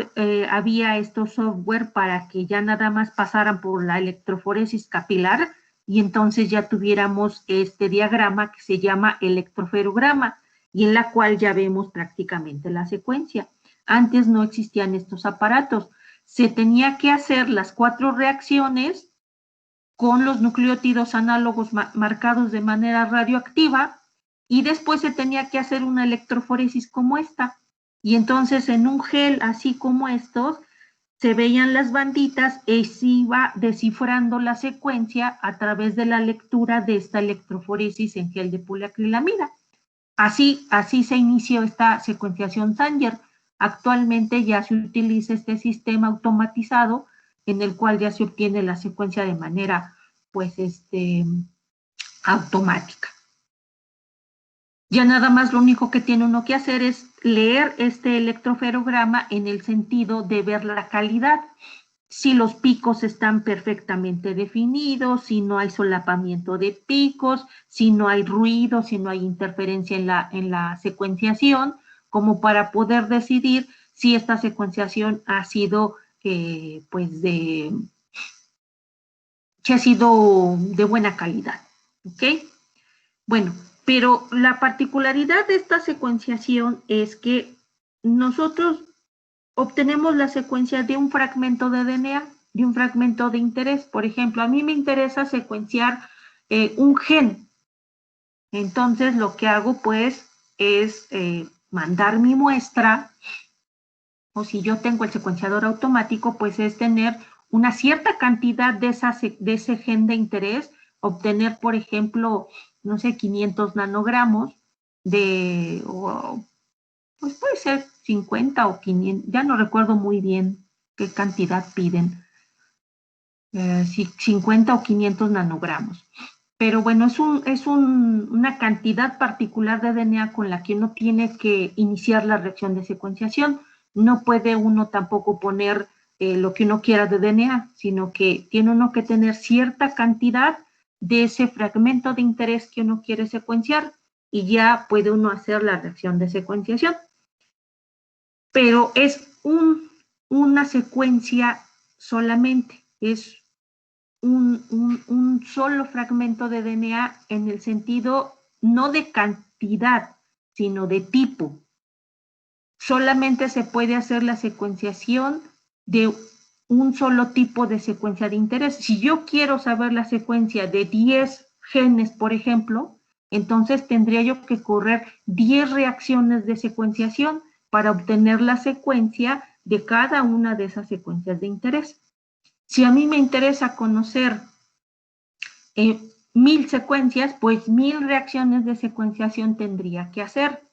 había estos software para que ya nada más pasaran por la electroforesis capilar y entonces ya tuviéramos este diagrama que se llama electroferograma y en la cual ya vemos prácticamente la secuencia. Antes no existían estos aparatos. se tenía que hacer las 4 reacciones con los nucleótidos análogos marcados de manera radioactiva y después se tenía que hacer una electroforesis como esta. Y entonces en un gel así como estos, se veían las banditas y se iba descifrando la secuencia a través de la lectura de esta electroforesis en gel de poliacrilamida. Así se inició esta secuenciación Sanger. Actualmente ya se utiliza este sistema automatizado en el cual ya se obtiene la secuencia de manera, pues, automática. Ya nada más lo único que tiene uno que hacer es leer este electroferograma en el sentido de ver la calidad. Si los picos están perfectamente definidos, si no hay solapamiento de picos, si no hay ruido, si no hay interferencia en la secuenciación, como para poder decidir si esta secuenciación ha sido, que ha sido de buena calidad, ¿ok? Bueno, pero la particularidad de esta secuenciación es que nosotros obtenemos la secuencia de un fragmento de DNA, de un fragmento de interés. Por ejemplo, a mí me interesa secuenciar un gen. Entonces, lo que hago, pues, es mandar mi muestra, o si yo tengo el secuenciador automático, pues es tener una cierta cantidad de ese gen de interés, obtener, por ejemplo, no sé, 500 nanogramos pues puede ser 50 o 500, ya no recuerdo muy bien qué cantidad piden, 50 o 500 nanogramos. Pero bueno, es una cantidad particular de DNA con la que uno tiene que iniciar la reacción de secuenciación. No puede uno tampoco poner lo que uno quiera de DNA, sino que tiene uno que tener cierta cantidad de ese fragmento de interés que uno quiere secuenciar y ya puede uno hacer la reacción de secuenciación. Pero es una secuencia solamente, es un solo fragmento de DNA en el sentido no de cantidad, sino de tipo. Solamente se puede hacer la secuenciación de un solo tipo de secuencia de interés. Si yo quiero saber la secuencia de 10 genes, por ejemplo, entonces tendría yo que correr 10 reacciones de secuenciación para obtener la secuencia de cada una de esas secuencias de interés. Si a mí me interesa conocer 1000 secuencias, pues 1000 reacciones de secuenciación tendría que hacer.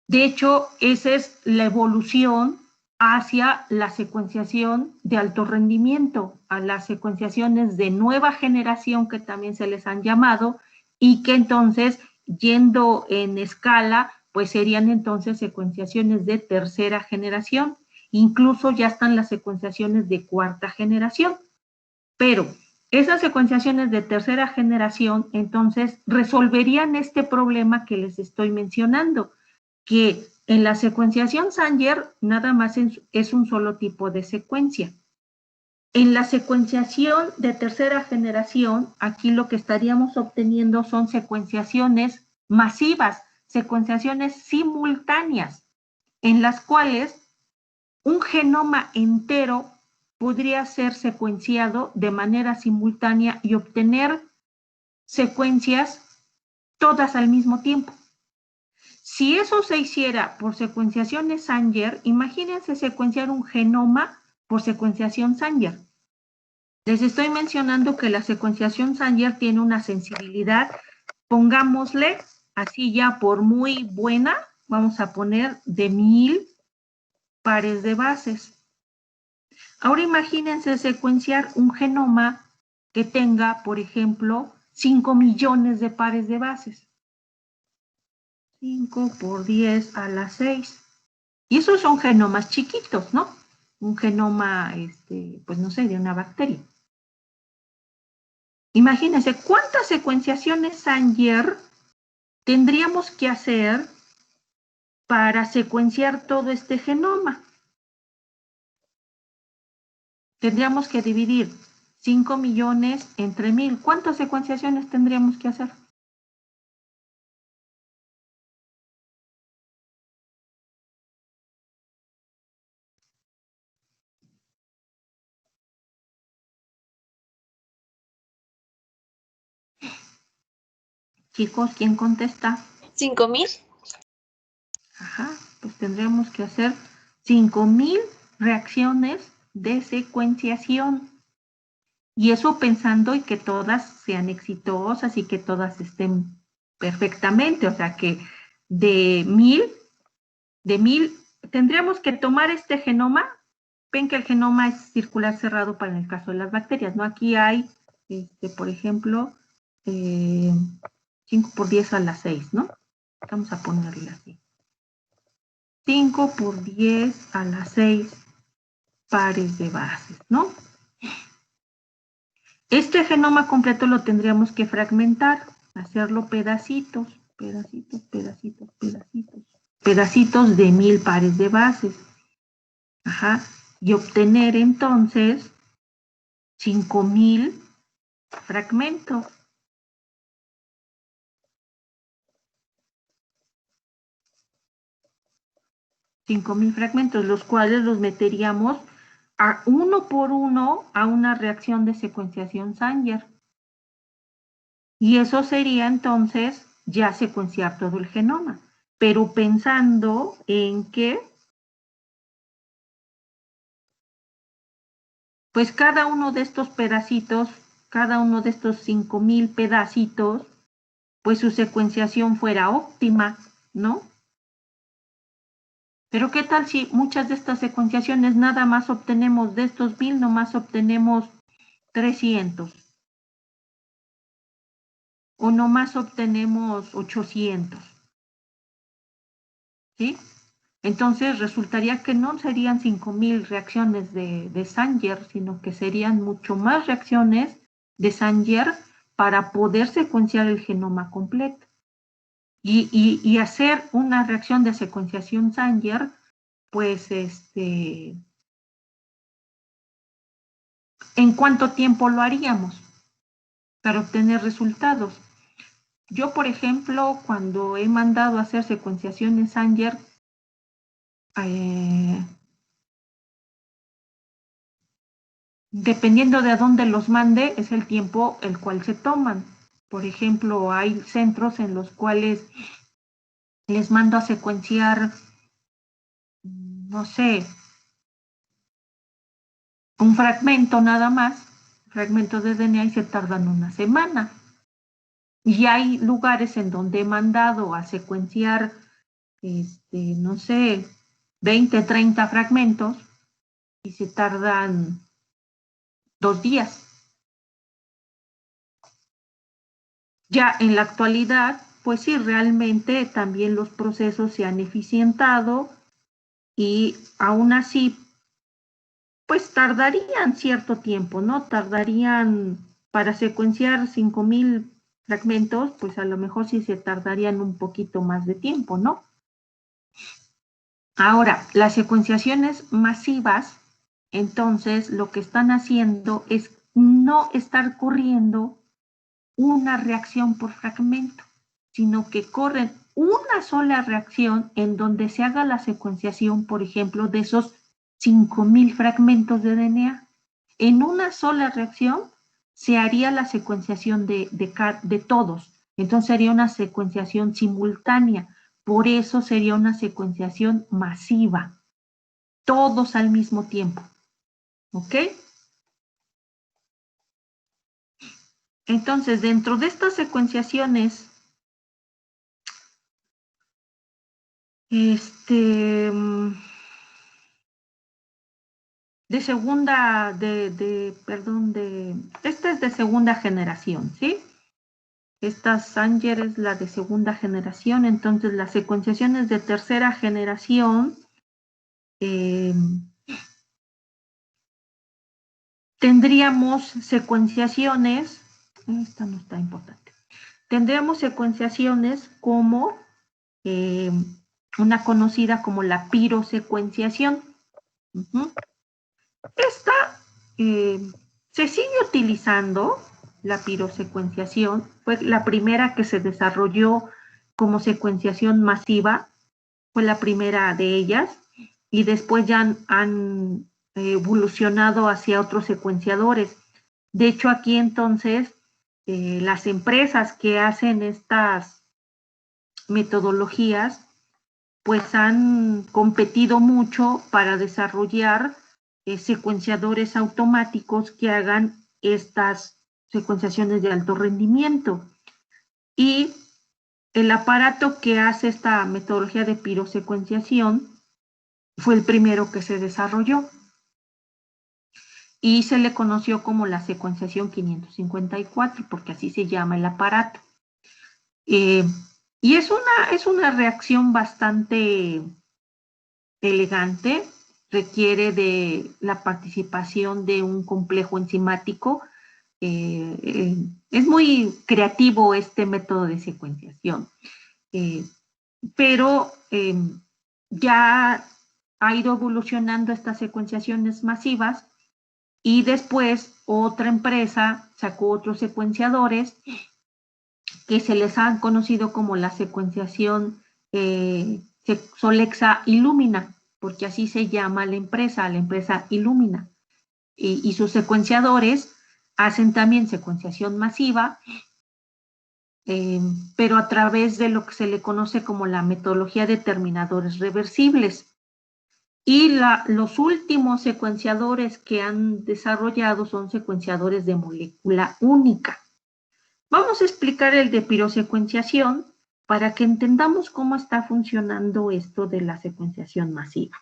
De hecho, esa es la evolución hacia la secuenciación de alto rendimiento, a las secuenciaciones de nueva generación que también se les han llamado y que entonces, yendo en escala, pues serían entonces secuenciaciones de tercera generación. Incluso ya están las secuenciaciones de cuarta generación. Pero esas secuenciaciones de tercera generación, entonces, resolverían este problema que les estoy mencionando, que en la secuenciación Sanger nada más es un solo tipo de secuencia. En la secuenciación de tercera generación, aquí lo que estaríamos obteniendo son secuenciaciones masivas, secuenciaciones simultáneas, en las cuales un genoma entero podría ser secuenciado de manera simultánea y obtener secuencias todas al mismo tiempo. Si eso se hiciera por secuenciaciones Sanger, imagínense secuenciar un genoma por secuenciación Sanger. Les estoy mencionando que la secuenciación Sanger tiene una sensibilidad, pongámosle así ya por muy buena, vamos a poner de 1000 pares de bases. Ahora imagínense secuenciar un genoma que tenga, por ejemplo, 5 millones de pares de bases. 5 por 10 a la 6. Y esos son genomas chiquitos, ¿no? Un genoma, pues no sé, de una bacteria. Imagínense cuántas secuenciaciones Sanger tendríamos que hacer para secuenciar todo este genoma. Tendríamos que dividir 5 millones entre 1000. ¿Cuántas secuenciaciones tendríamos que hacer? Chicos, ¿quién contesta? 5,000. Ajá, pues tendremos que hacer 5,000 reacciones de secuenciación. Y eso pensando en que todas sean exitosas y que todas estén perfectamente. O sea que de 1000, tendríamos que tomar este genoma. Ven que el genoma es circular cerrado para el caso de las bacterias, ¿no? Aquí hay, por ejemplo, 5 por 10 a la 6, ¿no? Vamos a ponerle así. 5 por 10 a la 6 pares de bases, ¿no? Este genoma completo lo tendríamos que fragmentar, hacerlo pedacitos, pedacitos, pedacitos, pedacitos, pedacitos de 1000 pares de bases. Ajá. Y obtener entonces 5000 fragmentos. 5000 fragmentos, los cuales los meteríamos a uno por uno a una reacción de secuenciación Sanger. Y eso sería entonces ya secuenciar todo el genoma, pero pensando en que pues cada uno de estos pedacitos, cada uno de estos 5000 pedacitos, pues su secuenciación fuera óptima, ¿no? Pero ¿qué tal si muchas de estas secuenciaciones nada más obtenemos de estos 1000, nomás obtenemos 300? O nomás obtenemos 800, ¿sí? Entonces resultaría que no serían 5000 reacciones de Sanger, sino que serían mucho más reacciones de Sanger para poder secuenciar el genoma completo. Y hacer una reacción de secuenciación Sanger, pues ¿en cuánto tiempo lo haríamos para obtener resultados? Yo, por ejemplo, cuando he mandado a hacer secuenciaciones Sanger, dependiendo de a dónde los mande, es el tiempo el cual se toman. Por ejemplo, hay centros en los cuales les mando a secuenciar, no sé, un fragmento nada más, fragmento de DNA, y se tardan una semana. Y hay lugares en donde he mandado a secuenciar, no sé, 20, 30 fragmentos y se tardan 2 días. Ya en la actualidad, pues sí, realmente también los procesos se han eficientado y aún así, pues tardarían cierto tiempo, ¿no? Tardarían para secuenciar 5000 fragmentos, pues a lo mejor sí se tardarían un poquito más de tiempo, ¿no? Ahora, las secuenciaciones masivas, entonces lo que están haciendo es no estar corriendo una reacción por fragmento, sino que corren una sola reacción en donde se haga la secuenciación, por ejemplo, de esos 5000 fragmentos de DNA. En una sola reacción se haría la secuenciación de todos. Entonces sería una secuenciación simultánea. Por eso sería una secuenciación masiva. Todos al mismo tiempo. ¿Ok? Entonces, dentro de estas secuenciaciones, de segunda, esta es de segunda generación, ¿sí? Esta Sanger es la de segunda generación, entonces las secuenciaciones de tercera generación tendríamos secuenciaciones, esta no está importante, tendríamos secuenciaciones como una conocida como la pirosecuenciación. Esta se sigue utilizando, la pirosecuenciación, fue la primera que se desarrolló como secuenciación masiva, fue la primera de ellas, y después ya han evolucionado hacia otros secuenciadores. De hecho, aquí entonces las empresas que hacen estas metodologías pues han competido mucho para desarrollar secuenciadores automáticos que hagan estas secuenciaciones de alto rendimiento. Y el aparato que hace esta metodología de pirosecuenciación fue el primero que se desarrolló y se le conoció como la secuenciación 554, porque así se llama el aparato. Y es una reacción bastante elegante, requiere de la participación de un complejo enzimático. Es muy creativo este método de secuenciación, pero ya ha ido evolucionando estas secuenciaciones masivas y después otra empresa sacó otros secuenciadores que se les han conocido como la secuenciación Solexa Illumina, porque así se llama la empresa Illumina. Y sus secuenciadores hacen también secuenciación masiva, pero a través de lo que se le conoce como la metodología de terminadores reversibles. Y los últimos secuenciadores que han desarrollado son secuenciadores de molécula única. Vamos a explicar el de pirosecuenciación para que entendamos cómo está funcionando esto de la secuenciación masiva.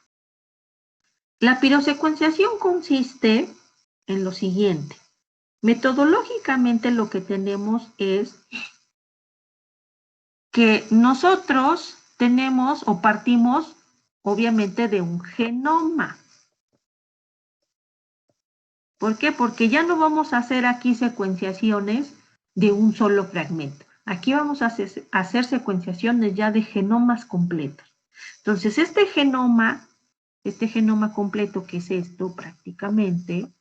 La pirosecuenciación consiste en lo siguiente. Metodológicamente lo que tenemos es que nosotros tenemos o partimos obviamente de un genoma. ¿Por qué? Porque ya no vamos a hacer aquí secuenciaciones de un solo fragmento. Aquí vamos a hacer secuenciaciones ya de genomas completos. Entonces, este genoma completo, que es esto prácticamente,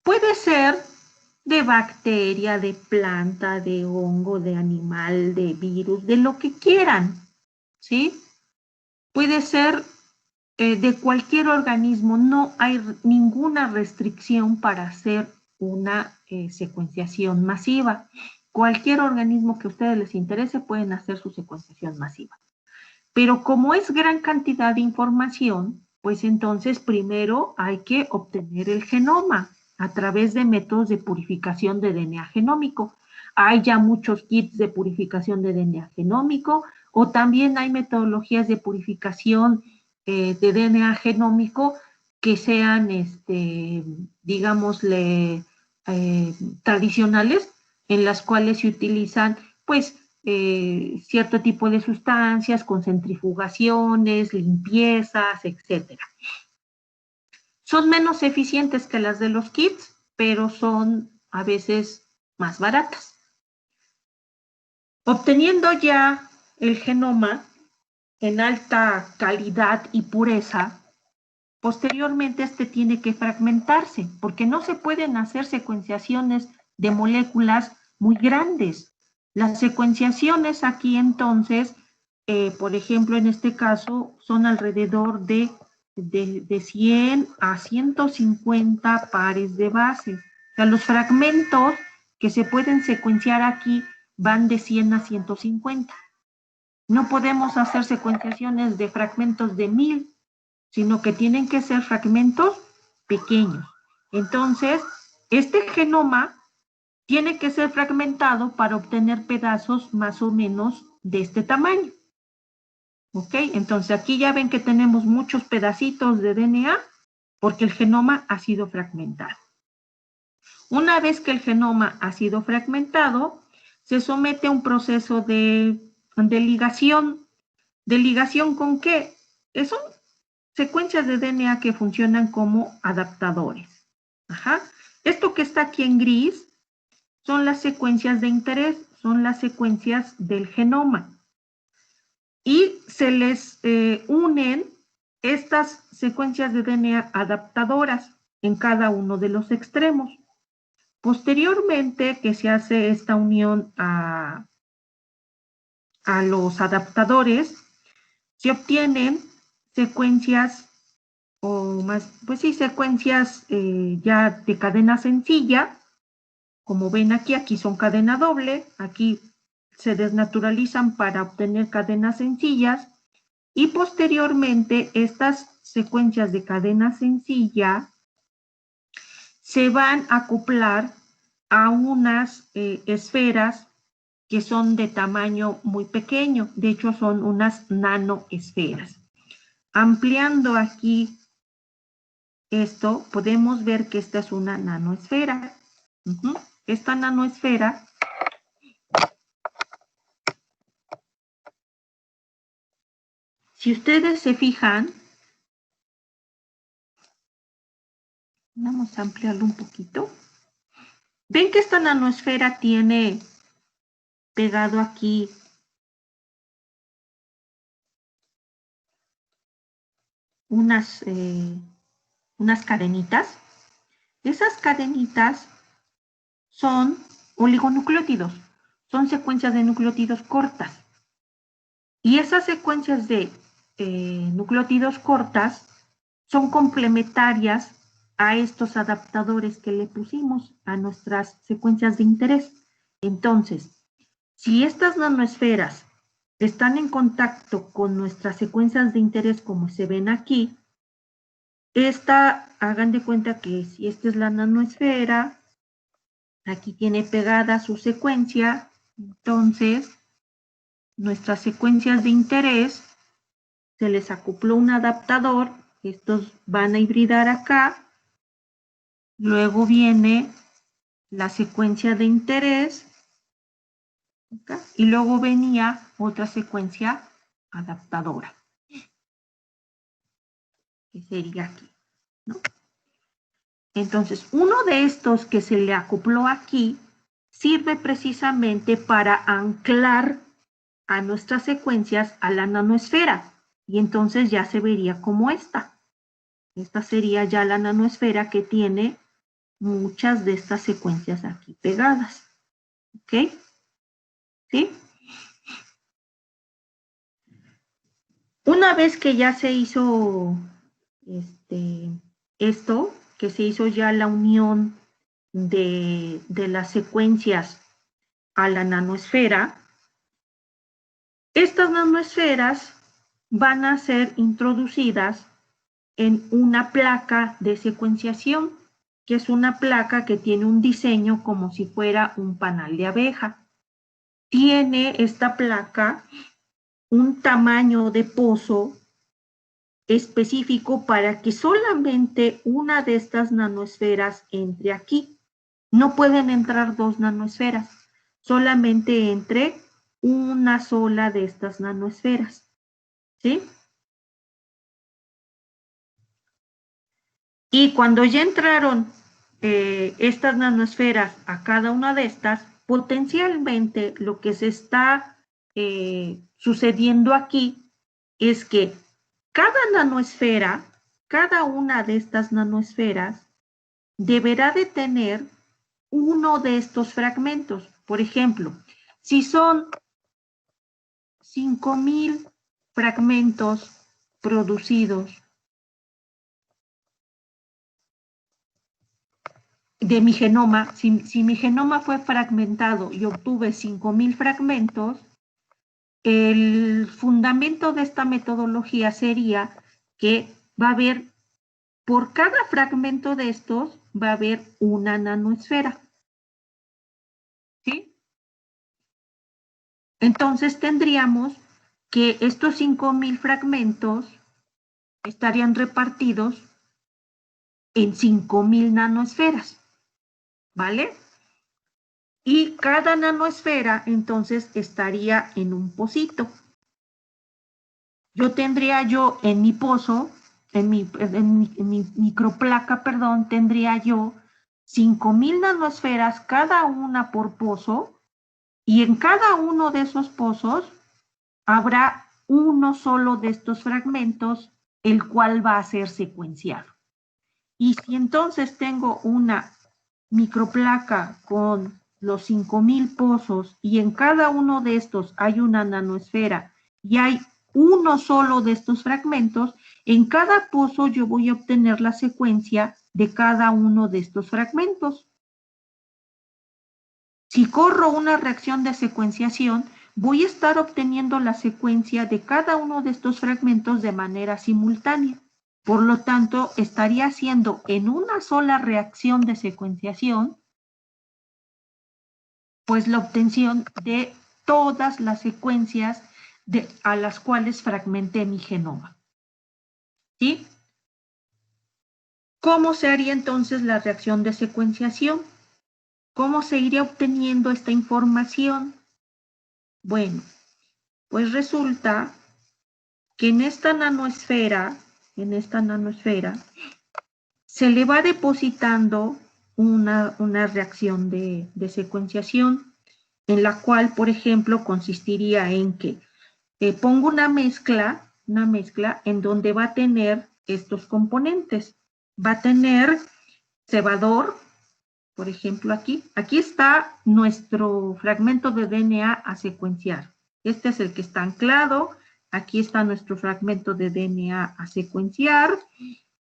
puede ser de bacteria, de planta, de hongo, de animal, de virus, de lo que quieran, ¿sí? Puede ser de cualquier organismo, no hay ninguna restricción para hacer una secuenciación masiva. Cualquier organismo que a ustedes les interese pueden hacer su secuenciación masiva. Pero como es gran cantidad de información, pues entonces primero hay que obtener el genoma a través de métodos de purificación de DNA genómico. Hay ya muchos kits de purificación de DNA genómico o también hay metodologías de purificación de DNA genómico que sean, digámosle, tradicionales, en las cuales se utilizan, pues, cierto tipo de sustancias con centrifugaciones, limpiezas, etc. Son menos eficientes que las de los kits, pero son a veces más baratas. Obteniendo ya el genoma en alta calidad y pureza, posteriormente este tiene que fragmentarse, porque no se pueden hacer secuenciaciones de moléculas muy grandes. Las secuenciaciones aquí entonces, por ejemplo, en este caso, son alrededor de 100 a 150 pares de bases. O sea, los fragmentos que se pueden secuenciar aquí van de 100 a 150. No podemos hacer secuenciaciones de fragmentos de 1000, sino que tienen que ser fragmentos pequeños. Entonces, este genoma tiene que ser fragmentado para obtener pedazos más o menos de este tamaño. ¿Ok? Entonces, aquí ya ven que tenemos muchos pedacitos de DNA porque el genoma ha sido fragmentado. Una vez que el genoma ha sido fragmentado, se somete a un proceso de ligación. ¿De ligación con qué? Son secuencias de DNA que funcionan como adaptadores. Ajá. Esto que está aquí en gris son las secuencias de interés, son las secuencias del genoma. Y se les unen estas secuencias de DNA adaptadoras en cada uno de los extremos. Posteriormente que se hace esta unión a los adaptadores, se obtienen secuencias o más, pues sí, secuencias ya de cadena sencilla. Como ven aquí son cadena doble, aquí se desnaturalizan para obtener cadenas sencillas y posteriormente estas secuencias de cadena sencilla se van a acoplar a unas esferas que son de tamaño muy pequeño, de hecho son unas nanoesferas. Ampliando aquí esto, podemos ver que esta es una nanoesfera. Esta nanoesfera si ustedes se fijan, vamos a ampliarlo un poquito. Ven que esta nanoesfera tiene pegado aquí unas cadenitas. Esas cadenitas son oligonucleótidos, son secuencias de nucleótidos cortas. Y esas secuencias de nucleótidos cortas son complementarias a estos adaptadores que le pusimos a nuestras secuencias de interés. Entonces, si estas nanoesferas están en contacto con nuestras secuencias de interés como se ven aquí, hagan de cuenta que si esta es la nanoesfera, aquí tiene pegada su secuencia, entonces nuestras secuencias de interés se les acopló un adaptador, estos van a hibridar acá, luego viene la secuencia de interés, acá, y luego venía otra secuencia adaptadora, que sería aquí, ¿no? Entonces, uno de estos que se le acopló aquí sirve precisamente para anclar a nuestras secuencias a la nanoesfera, y entonces ya se vería como esta. Esta sería ya la nanoesfera que tiene muchas de estas secuencias aquí pegadas. ¿Ok? ¿Sí? Una vez que ya se hizo esto, que se hizo ya la unión de las secuencias a la nanoesfera, estas nanoesferas van a ser introducidas en una placa de secuenciación, que es una placa que tiene un diseño como si fuera un panal de abeja. Tiene esta placa un tamaño de pozo específico para que solamente una de estas nanoesferas entre aquí. No pueden entrar dos nanoesferas, solamente entre una sola de estas nanoesferas. ¿Sí? Y cuando ya entraron estas nanoesferas a cada una de estas, potencialmente lo que se está sucediendo aquí es que cada nanoesfera, cada una de estas nanoesferas, deberá de tener uno de estos fragmentos. Por ejemplo, si son 5,000 fragmentos producidos de mi genoma, si mi genoma fue fragmentado y obtuve 5,000 fragmentos, el fundamento de esta metodología sería que va a haber, por cada fragmento de estos, va a haber una nanoesfera. ¿Sí? Entonces tendríamos que estos 5,000 fragmentos estarían repartidos en 5,000 nanoesferas. ¿Vale? Y cada nanoesfera entonces estaría en un pocito. Yo tendría en mi pozo, en mi microplaca, perdón, tendría yo 5,000 nanoesferas, cada una por pozo, y en cada uno de esos pozos habrá uno solo de estos fragmentos, el cual va a ser secuenciado. Y si entonces tengo una microplaca con los 5,000 pozos y en cada uno de estos hay una nanoesfera y hay uno solo de estos fragmentos, En cada pozo yo voy a obtener la secuencia de cada uno de estos fragmentos. Si corro una reacción de secuenciación, voy a estar obteniendo la secuencia de cada uno de estos fragmentos de manera simultánea. Por lo tanto, estaría haciendo en una sola reacción de secuenciación, pues la obtención de todas las secuencias a las cuales fragmenté mi genoma. ¿Sí? ¿Cómo se haría entonces la reacción de secuenciación? ¿Cómo se iría obteniendo esta información? Bueno, pues resulta que en esta nanosfera, se le va depositando una reacción de secuenciación, en la cual, por ejemplo, consistiría en que pongo una mezcla en donde va a tener estos componentes. Va a tener cebador, por ejemplo aquí está nuestro fragmento de DNA a secuenciar. Este es el que está anclado, aquí está nuestro fragmento de DNA a secuenciar,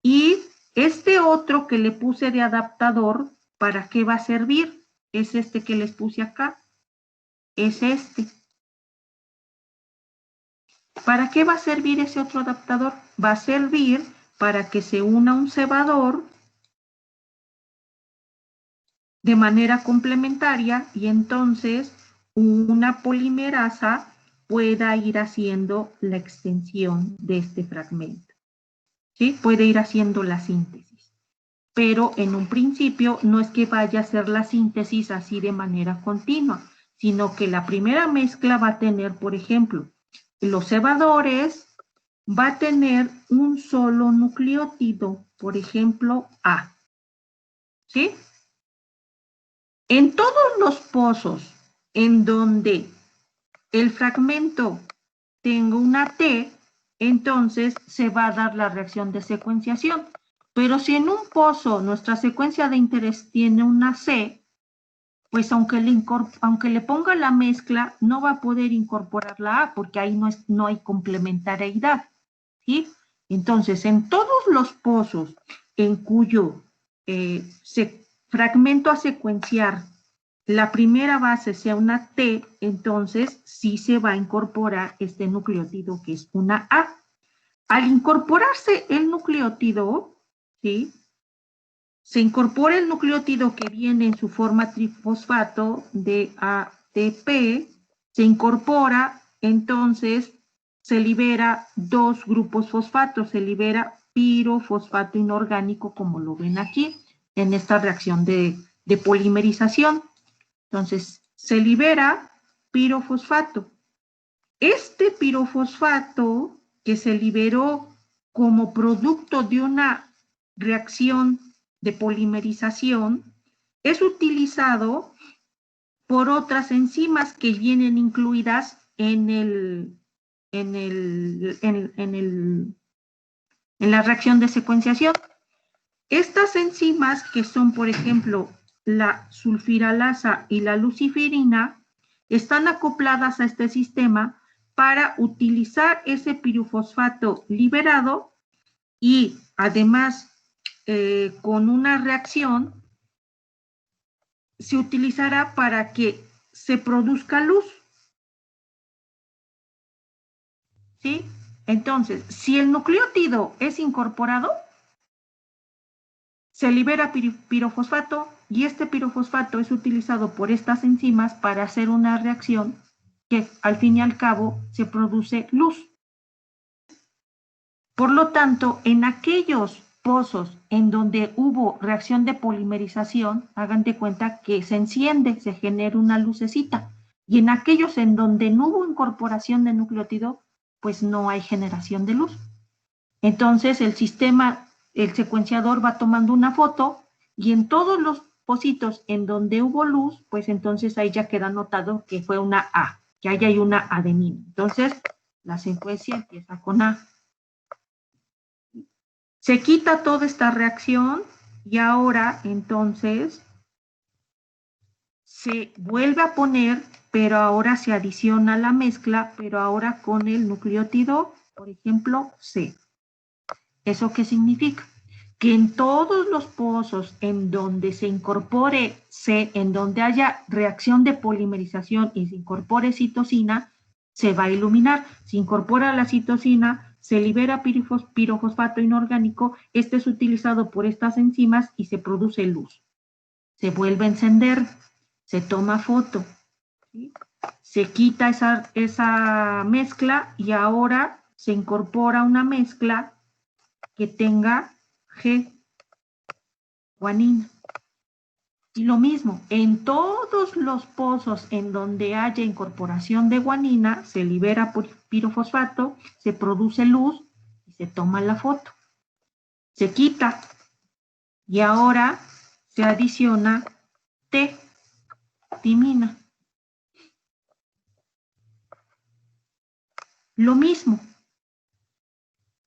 y este otro que le puse de adaptador, ¿para qué va a servir? Es este que les puse acá, es este. ¿Para qué va a servir ese otro adaptador? Va a servir para que se una un cebador de manera complementaria y entonces una polimerasa pueda ir haciendo la extensión de este fragmento. ¿Sí? Puede ir haciendo la síntesis. Pero en un principio no es que vaya a hacer la síntesis así de manera continua, sino que la primera mezcla va a tener, por ejemplo, los cebadores, va a tener un solo nucleótido, por ejemplo, A. ¿Sí? En todos los pozos en donde el fragmento tenga una T, entonces se va a dar la reacción de secuenciación. Pero si en un pozo nuestra secuencia de interés tiene una C, pues aunque le ponga la mezcla, no va a poder incorporar la A, porque ahí no hay complementariedad. ¿Sí? Entonces, en todos los pozos en cuyo fragmento a secuenciar la primera base sea una T, entonces sí se va a incorporar este nucleótido que es una A. Al incorporarse el nucleótido, ¿sí? Se incorpora el nucleótido que viene en su forma trifosfato de ATP, se incorpora, entonces se libera dos grupos fosfatos, se libera pirofosfato inorgánico, como lo ven aquí, en esta reacción de polimerización. Entonces, se libera pirofosfato. Este pirofosfato que se liberó como producto de una reacción de polimerización es utilizado por otras enzimas que vienen incluidas en la reacción de secuenciación. Estas enzimas, que son, por ejemplo, la sulfiralasa y la lucifirina, están acopladas a este sistema para utilizar ese pirofosfato liberado y además con una reacción se utilizará para que se produzca luz. ¿Sí? Entonces, si el nucleótido es incorporado, se libera pirofosfato y este pirofosfato es utilizado por estas enzimas para hacer una reacción que al fin y al cabo se produce luz. Por lo tanto, en aquellos pozos en donde hubo reacción de polimerización, hagan de cuenta que se enciende, se genera una lucecita. Y en aquellos en donde no hubo incorporación de nucleótido, pues no hay generación de luz. Entonces el sistema, el secuenciador va tomando una foto y en todos los pocitos en donde hubo luz, pues entonces ahí ya queda anotado que fue una A, que ahí hay una adenina. Entonces la secuencia empieza con A. Se quita toda esta reacción y ahora entonces se vuelve a poner, pero ahora se adiciona la mezcla, pero ahora con el nucleótido, por ejemplo, C. ¿Eso qué significa? Que en todos los pozos en donde se incorpore, en donde haya reacción de polimerización y se incorpore citosina, se va a iluminar. Se incorpora la citosina, se libera pirofosfato inorgánico, este es utilizado por estas enzimas y se produce luz. Se vuelve a encender, se toma foto, ¿sí? Se quita esa mezcla y ahora se incorpora una mezcla que tenga G, guanina. Y lo mismo, en todos los pozos en donde haya incorporación de guanina, se libera pirofosfato, se produce luz y se toma la foto. Se quita y ahora se adiciona T, timina. Lo mismo.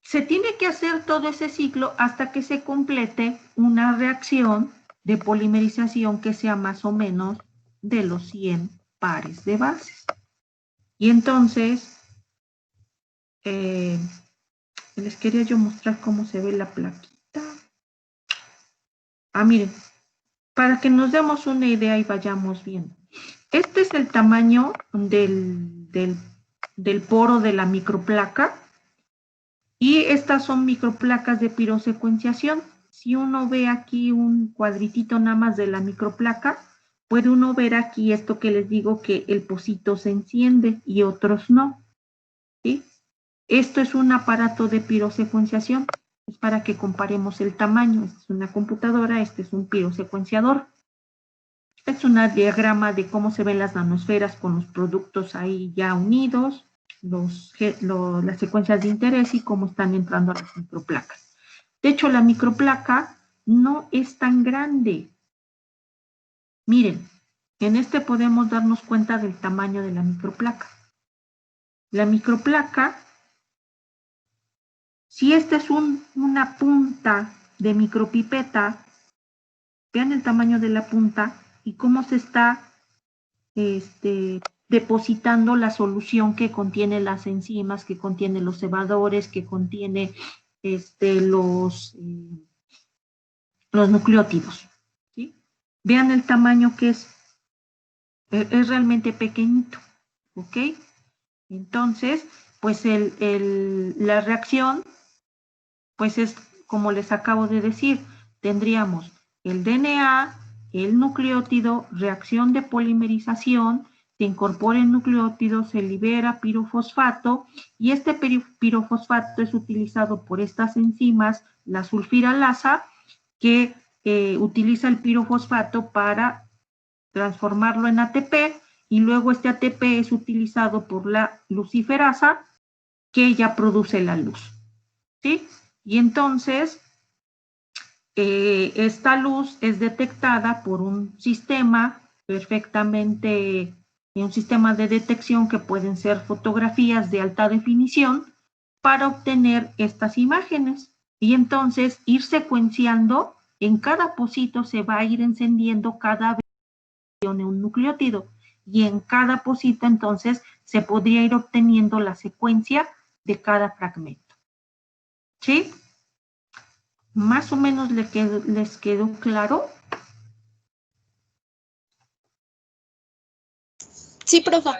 Se tiene que hacer todo ese ciclo hasta que se complete una reacción de polimerización que sea más o menos de los 100 pares de bases. Y entonces, les quería yo mostrar cómo se ve la plaquita. Miren, para que nos demos una idea y vayamos viendo. Este es el tamaño del poro de la microplaca. Y estas son microplacas de pirosecuenciación. Si uno ve aquí un cuadritito nada más de la microplaca, puede uno ver aquí esto que les digo que el pocito se enciende y otros no. ¿Sí? Esto es un aparato de pirosecuenciación. Es para que comparemos el tamaño. Esta es una computadora, este es un pirosecuenciador. Es un diagrama de cómo se ven las nanosferas con los productos ahí ya unidos. Las secuencias de interés y cómo están entrando a las microplacas. De hecho, la microplaca no es tan grande. Miren, en este podemos darnos cuenta del tamaño de la microplaca. La microplaca, si esta es una punta de micropipeta, vean el tamaño de la punta y cómo se está depositando la solución que contiene las enzimas, que contiene los cebadores, que contiene los nucleótidos. ¿Sí? Vean el tamaño que es realmente pequeñito. ¿Ok? Entonces, pues la reacción, pues es como les acabo de decir, tendríamos el DNA, el nucleótido, reacción de polimerización, se incorpora el nucleótido, se libera pirofosfato y este pirofosfato es utilizado por estas enzimas, la sulfiralasa, que utiliza el pirofosfato para transformarlo en ATP y luego este ATP es utilizado por la luciferasa que ya produce la luz. ¿Sí? Y entonces esta luz es detectada por un sistema perfectamente, un sistema de detección que pueden ser fotografías de alta definición para obtener estas imágenes. Y entonces ir secuenciando, en cada pocito se va a ir encendiendo cada vez un nucleótido. Y en cada pocito entonces se podría ir obteniendo la secuencia de cada fragmento. ¿Sí? ¿Más o menos les quedó claro? Sí, profa.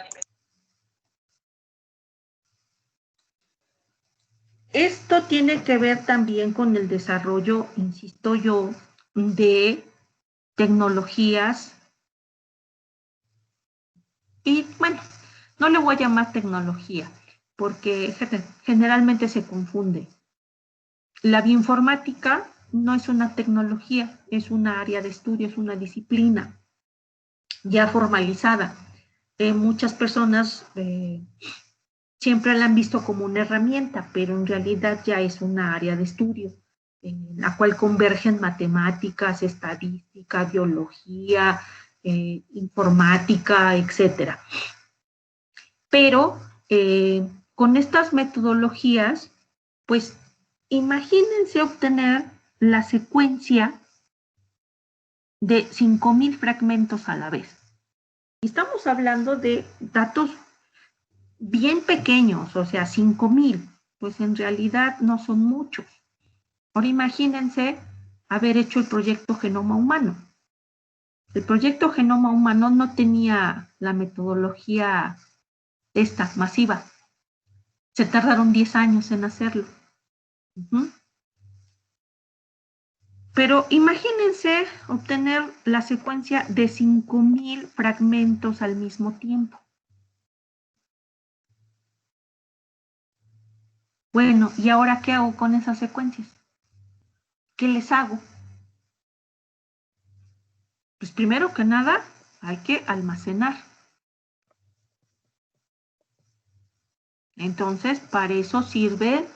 Esto tiene que ver también con el desarrollo, insisto yo, de tecnologías. Y bueno, no le voy a llamar tecnología, porque generalmente se confunde. La bioinformática no es una tecnología, es una área de estudio, es una disciplina ya formalizada. Muchas personas siempre la han visto como una herramienta, pero en realidad ya es una área de estudio en la cual convergen matemáticas, estadística, biología, informática, etcétera. Pero con estas metodologías, pues imagínense obtener la secuencia de 5,000 fragmentos a la vez. Estamos hablando de datos bien pequeños, o sea, 5,000, pues en realidad no son muchos. Ahora imagínense haber hecho el proyecto Genoma Humano. El proyecto Genoma Humano no tenía la metodología esta, masiva. Se tardaron 10 años en hacerlo. Pero imagínense obtener la secuencia de 5,000 fragmentos al mismo tiempo. Bueno, ¿y ahora qué hago con esas secuencias? ¿Qué les hago? Pues primero que nada, hay que almacenar. Entonces, para eso sirve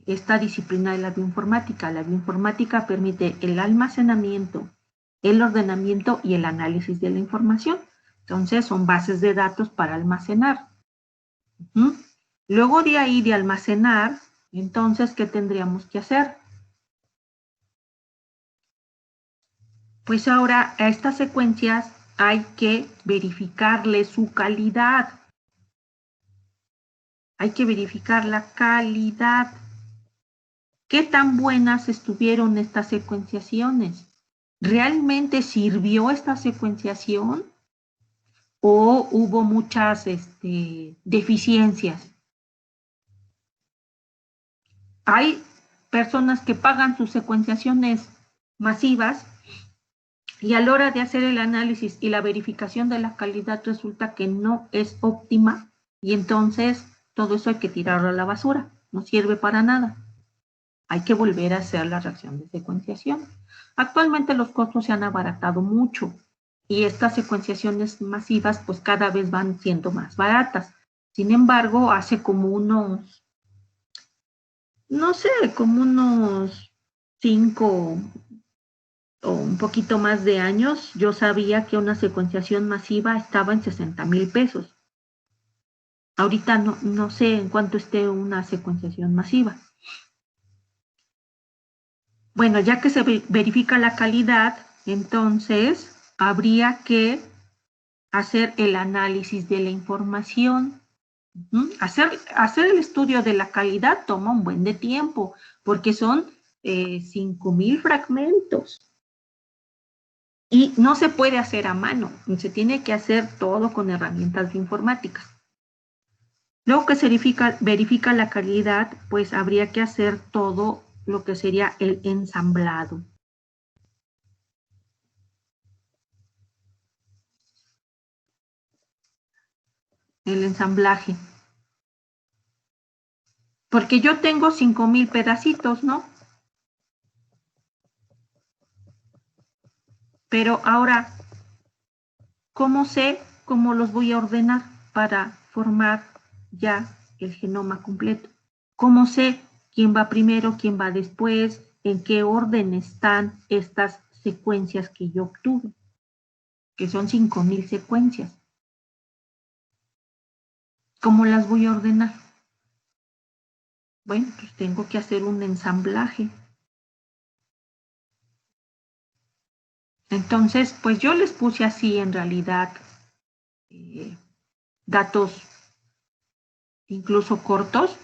esta disciplina de la bioinformática. La bioinformática permite el almacenamiento, el ordenamiento y el análisis de la información. Entonces, son bases de datos para almacenar. Luego de ahí, de almacenar, entonces, ¿qué tendríamos que hacer? Pues ahora a estas secuencias hay que verificarle su calidad. Hay que verificar la calidad. ¿Qué tan buenas estuvieron estas secuenciaciones? ¿Realmente sirvió esta secuenciación? ¿O hubo muchas deficiencias? Hay personas que pagan sus secuenciaciones masivas y a la hora de hacer el análisis y la verificación de la calidad resulta que no es óptima y entonces todo eso hay que tirarlo a la basura, no sirve para nada. Hay que volver a hacer la reacción de secuenciación. Actualmente los costos se han abaratado mucho y estas secuenciaciones masivas pues cada vez van siendo más baratas. Sin embargo, hace como unos, no sé, como unos 5 o un poquito más de años, yo sabía que una secuenciación masiva estaba en 60,000 pesos. Ahorita no sé en cuánto esté una secuenciación masiva. Bueno, ya que se verifica la calidad, entonces habría que hacer el análisis de la información. Hacer el estudio de la calidad toma un buen de tiempo, porque son 5,000 fragmentos. Y no se puede hacer a mano, se tiene que hacer todo con herramientas de informática. Luego que se verifica la calidad, pues habría que hacer todo lo que sería el ensamblado. El ensamblaje. Porque yo tengo 5,000 pedacitos, ¿no? Pero ahora, ¿cómo sé cómo los voy a ordenar para formar ya el genoma completo? ¿Cómo sé quién va primero, quién va después, en qué orden están estas secuencias que yo obtuve? Que son 5,000 secuencias. ¿Cómo las voy a ordenar? Bueno, pues tengo que hacer un ensamblaje. Entonces, pues yo les puse así en realidad datos incluso cortos,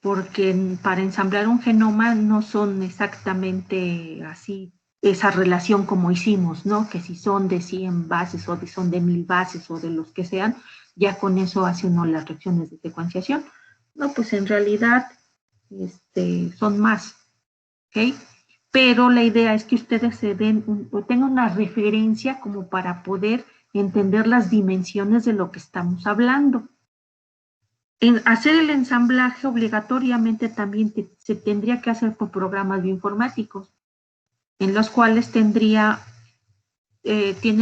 porque para ensamblar un genoma no son exactamente así esa relación como hicimos, ¿no? Que si son de 100 bases o son de 1000 bases o de los que sean, ya con eso hace uno las reacciones de secuenciación. No, pues en realidad son más, ¿ok? Pero la idea es que ustedes se den tengan una referencia como para poder entender las dimensiones de lo que estamos hablando. En hacer el ensamblaje obligatoriamente también se tendría que hacer por programas bioinformáticos, en los cuales tienen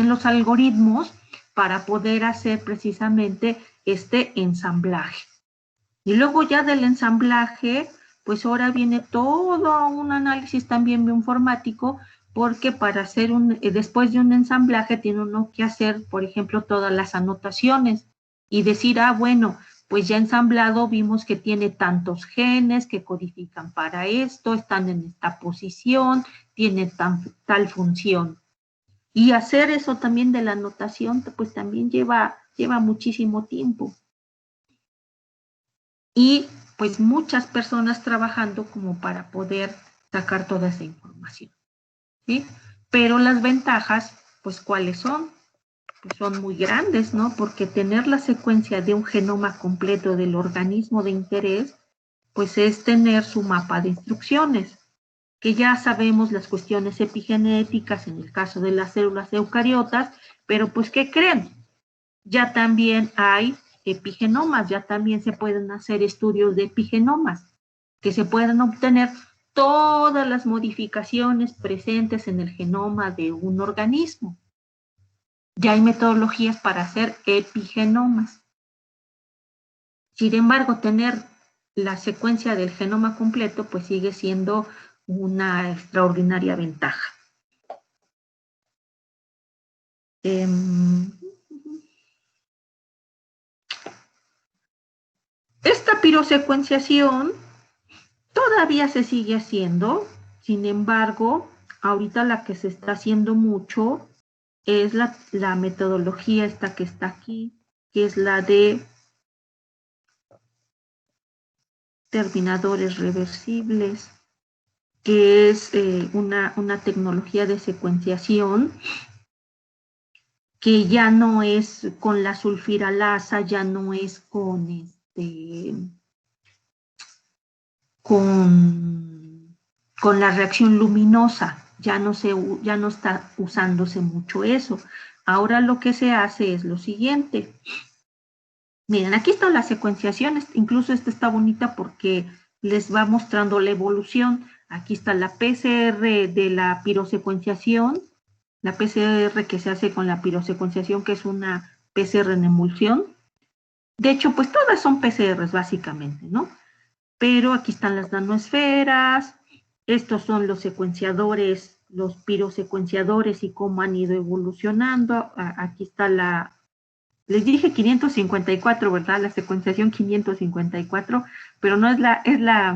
los algoritmos para poder hacer precisamente este ensamblaje. Y luego ya del ensamblaje, pues ahora viene todo un análisis también bioinformático, porque para hacer después de un ensamblaje tiene uno que hacer, por ejemplo, todas las anotaciones y decir, bueno, pues ya ensamblado vimos que tiene tantos genes que codifican para esto, están en esta posición, tiene tal función. Y hacer eso también de la anotación, pues también lleva muchísimo tiempo. Y pues muchas personas trabajando como para poder sacar toda esa información, ¿sí? Pero las ventajas, pues ¿cuáles son? Pues son muy grandes, ¿no? Porque tener la secuencia de un genoma completo del organismo de interés, pues es tener su mapa de instrucciones, que ya sabemos las cuestiones epigenéticas en el caso de las células eucariotas, pero pues ¿qué creen? Ya también hay epigenomas, ya también se pueden hacer estudios de epigenomas, que se pueden obtener todas las modificaciones presentes en el genoma de un organismo. Ya hay metodologías para hacer epigenomas. Sin embargo, tener la secuencia del genoma completo, pues sigue siendo una extraordinaria ventaja. Esta pirosecuenciación todavía se sigue haciendo, sin embargo, ahorita la que se está haciendo mucho es la metodología esta que está aquí, que es la de terminadores reversibles, que es una tecnología de secuenciación que ya no es con la sulfiralasa, ya no es con la reacción luminosa, ya no está usándose mucho eso. Ahora lo que se hace es lo siguiente. Miren, aquí está la secuenciación, incluso esta está bonita porque les va mostrando la evolución. Aquí está la PCR de la pirosecuenciación, la PCR que se hace con la pirosecuenciación, que es una PCR en emulsión. De hecho, pues todas son PCRs básicamente, ¿no? Pero aquí están las nanoesferas, estos son los secuenciadores, los pirosecuenciadores y cómo han ido evolucionando. Aquí está les dije 554, ¿verdad? La secuenciación 554, pero no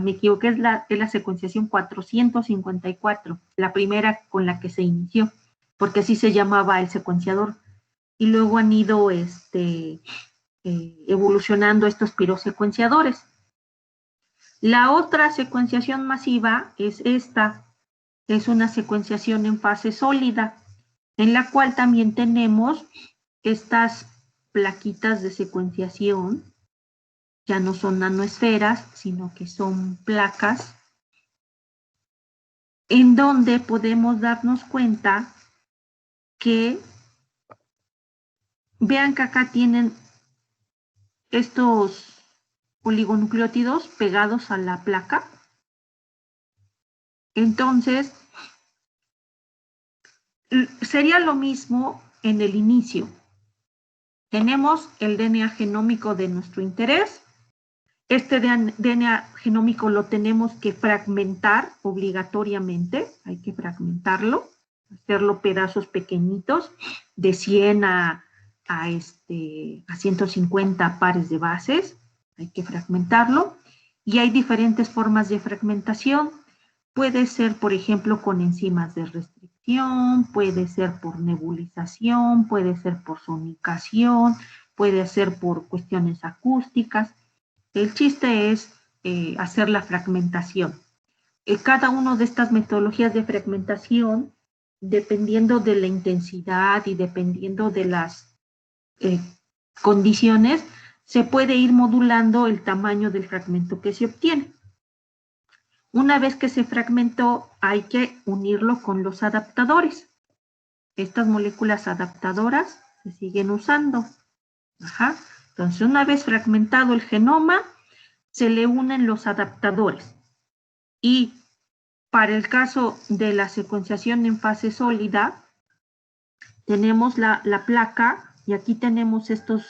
me equivoqué, es la secuenciación 454, la primera con la que se inició, porque así se llamaba el secuenciador. Y luego han ido evolucionando estos pirosecuenciadores. La otra secuenciación masiva es esta, es una secuenciación en fase sólida, en la cual también tenemos estas plaquitas de secuenciación, ya no son nanoesferas, sino que son placas, en donde podemos darnos cuenta que, vean que acá tienen estos oligonucleótidos pegados a la placa. Entonces, sería lo mismo en el inicio. Tenemos el DNA genómico de nuestro interés. Este DNA genómico lo tenemos que fragmentar obligatoriamente. Hay que fragmentarlo, hacerlo pedazos pequeñitos, de 100 a 150 pares de bases. Hay que fragmentarlo. Y hay diferentes formas de fragmentación. Puede ser, por ejemplo, con enzimas de restricción, puede ser por nebulización, puede ser por sonicación, puede ser por cuestiones acústicas. El chiste es hacer la fragmentación. Cada una de estas metodologías de fragmentación, dependiendo de la intensidad y dependiendo de las condiciones, se puede ir modulando el tamaño del fragmento que se obtiene. Una vez que se fragmentó, hay que unirlo con los adaptadores. Estas moléculas adaptadoras se siguen usando. Entonces, una vez fragmentado el genoma, se le unen los adaptadores. Y para el caso de la secuenciación en fase sólida, tenemos la placa, y aquí tenemos estos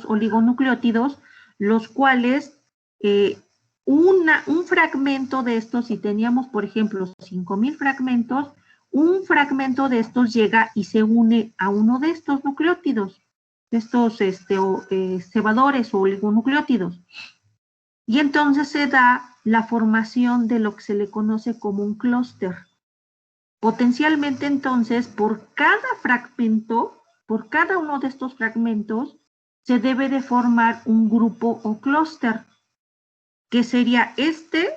oligonucleótidos, los cuales un fragmento de estos, si teníamos, por ejemplo, 5,000 fragmentos, un fragmento de estos llega y se une a uno de estos nucleótidos, estos cebadores o oligonucleótidos. Y entonces se da la formación de lo que se le conoce como un clúster. Potencialmente, entonces, por cada fragmento, por cada uno de estos fragmentos, se debe de formar un grupo o clúster. que sería este,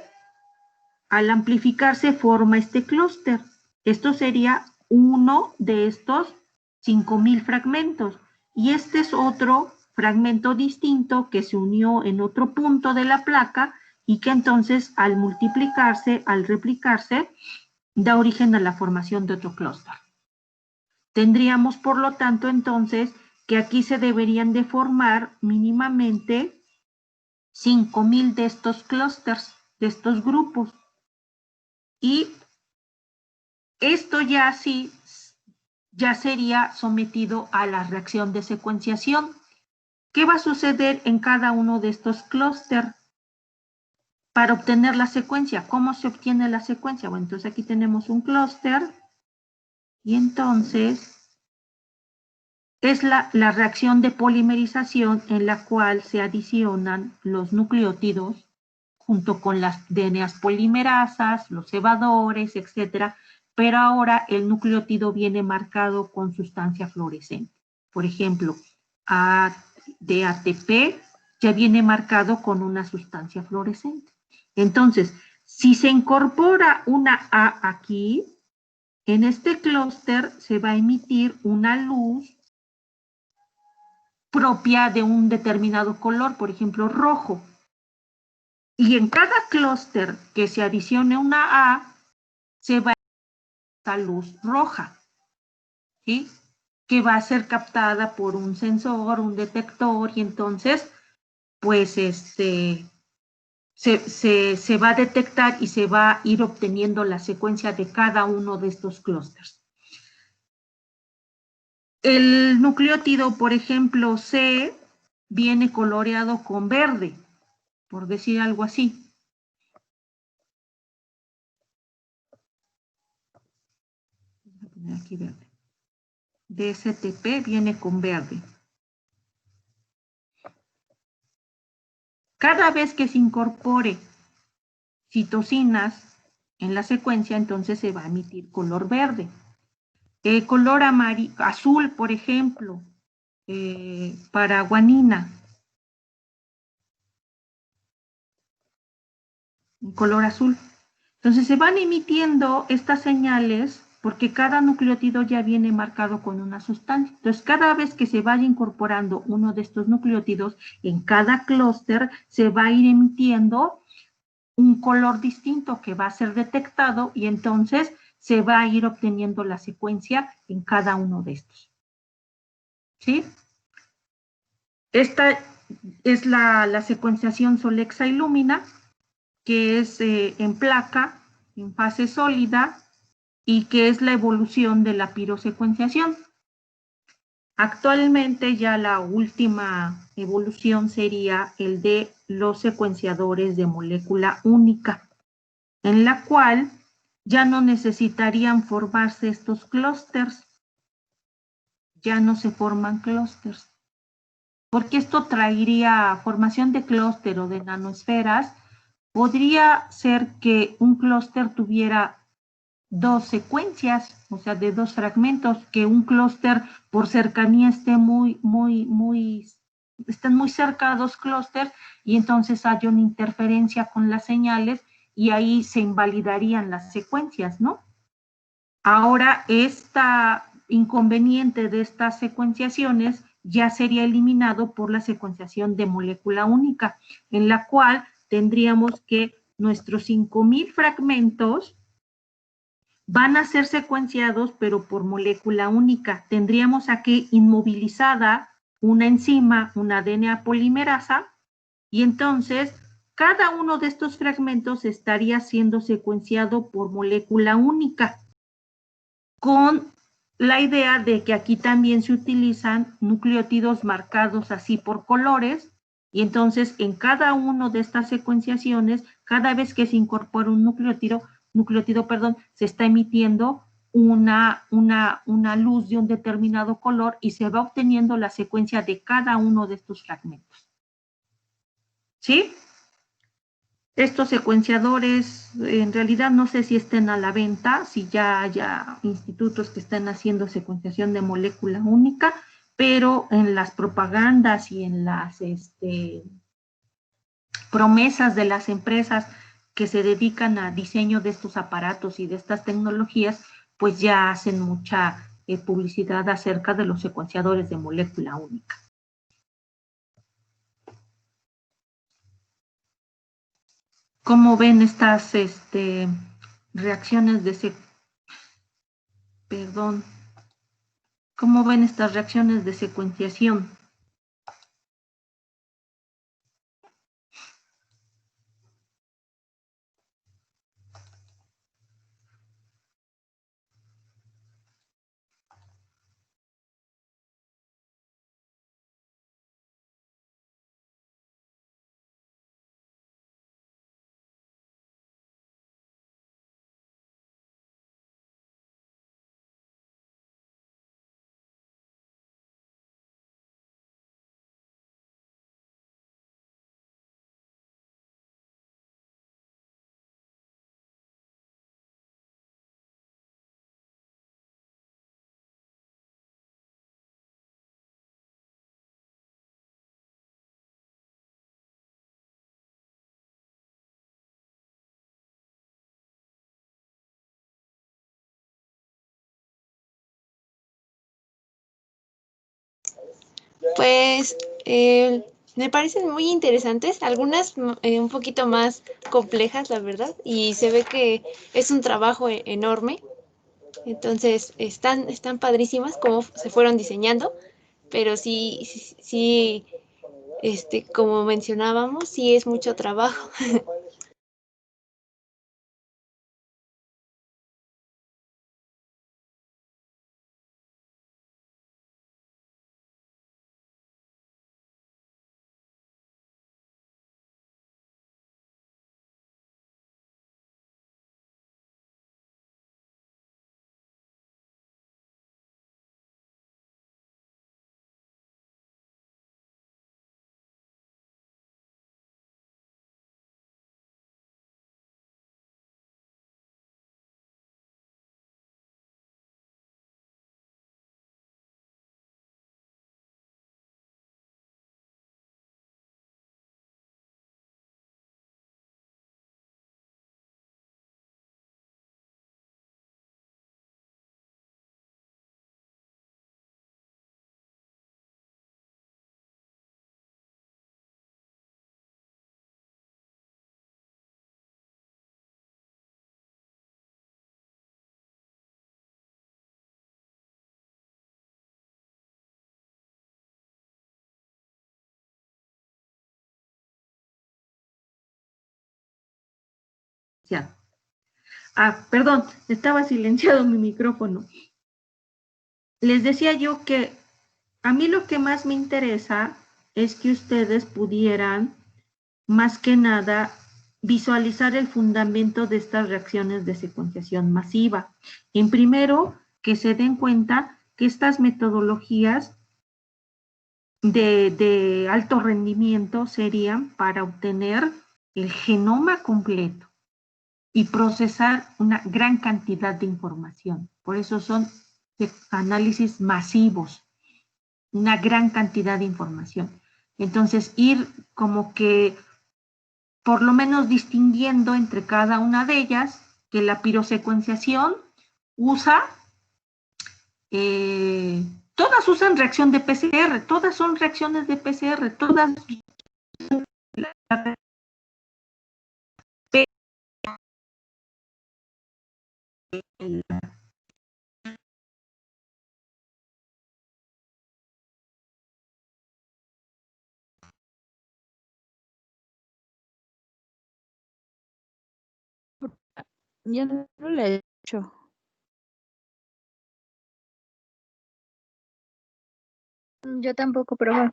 al amplificarse forma este clúster. Esto sería uno de estos 5,000 fragmentos. Y este es otro fragmento distinto que se unió en otro punto de la placa y que entonces al multiplicarse, al replicarse, da origen a la formación de otro clúster. Tendríamos, por lo tanto, entonces, que aquí se deberían de formar mínimamente 5,000 de estos clústeres, de estos grupos. Y esto ya sí, ya sería sometido a la reacción de secuenciación. ¿Qué va a suceder en cada uno de estos clústeres para obtener la secuencia? ¿Cómo se obtiene la secuencia? Bueno, entonces aquí tenemos un clúster y entonces es la reacción de polimerización en la cual se adicionan los nucleótidos junto con las DNAs polimerasas, los cebadores, etcétera, pero ahora el nucleótido viene marcado con sustancia fluorescente. Por ejemplo, de ATP ya viene marcado con una sustancia fluorescente. Entonces, si se incorpora una A aquí, en este clúster se va a emitir una luz propia de un determinado color, por ejemplo, rojo. Y en cada clúster que se adicione una A, se va a esta luz roja, ¿sí? Que va a ser captada por un sensor, un detector, y entonces, pues, se va a detectar y se va a ir obteniendo la secuencia de cada uno de estos clústeres. El nucleótido, por ejemplo, C, viene coloreado con verde, por decir algo así. Voy a poner aquí verde. DSTP viene con verde. Cada vez que se incorpore citocinas en la secuencia, entonces se va a emitir color verde. Color azul, por ejemplo, para guanina. Color azul. Entonces se van emitiendo estas señales porque cada nucleótido ya viene marcado con una sustancia. Entonces cada vez que se vaya incorporando uno de estos nucleótidos, en cada clúster se va a ir emitiendo un color distinto que va a ser detectado y entonces se va a ir obteniendo la secuencia en cada uno de estos. ¿Sí? Esta es la secuenciación Solexa y Lumina, que es en placa, en fase sólida, y que es la evolución de la pirosecuenciación. Actualmente ya la última evolución sería el de los secuenciadores de molécula única, en la cual ya no necesitarían formarse estos clústeres, ya no se forman clústeres, porque esto traería formación de clúster o de nanoesferas. Podría ser que un clúster tuviera dos secuencias, o sea, de dos fragmentos, que un clúster por cercanía esté estén muy cerca a dos clústeres y entonces haya una interferencia con las señales y ahí se invalidarían las secuencias, ¿no? Ahora, esta inconveniente de estas secuenciaciones ya sería eliminado por la secuenciación de molécula única, en la cual tendríamos que nuestros 5,000 fragmentos van a ser secuenciados, pero por molécula única. Tendríamos aquí inmovilizada una enzima, una DNA polimerasa, y entonces cada uno de estos fragmentos estaría siendo secuenciado por molécula única, con la idea de que aquí también se utilizan nucleótidos marcados así por colores, y entonces en cada una de estas secuenciaciones, cada vez que se incorpora un nucleótido, se está emitiendo una luz de un determinado color y se va obteniendo la secuencia de cada uno de estos fragmentos. ¿Sí? Estos secuenciadores, en realidad no sé si estén a la venta, si ya haya institutos que estén haciendo secuenciación de molécula única, pero en las propagandas y en las promesas de las empresas que se dedican a diseño de estos aparatos y de estas tecnologías, pues ya hacen mucha publicidad acerca de los secuenciadores de molécula única. ¿Cómo ven estas reacciones de ¿Cómo ven estas reacciones de secuenciación? Pues me parecen muy interesantes, algunas un poquito más complejas, la verdad, y se ve que es un trabajo enorme. Entonces, están padrísimas cómo se fueron diseñando, pero sí, como mencionábamos, sí es mucho trabajo. Ya. Perdón, estaba silenciado mi micrófono. Les decía yo que a mí lo que más me interesa es que ustedes pudieran, más que nada, visualizar el fundamento de estas reacciones de secuenciación masiva. En primero, que se den cuenta que estas metodologías de alto rendimiento serían para obtener el genoma completo y procesar una gran cantidad de información. Por eso son análisis masivos, una gran cantidad de información. Entonces, ir como que por lo menos distinguiendo entre cada una de ellas que la pirosecuenciación usa, todas usan reacción de PCR, todas son reacciones de PCR, todas Yo no lo he hecho. Yo tampoco, pero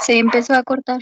se empezó a cortar.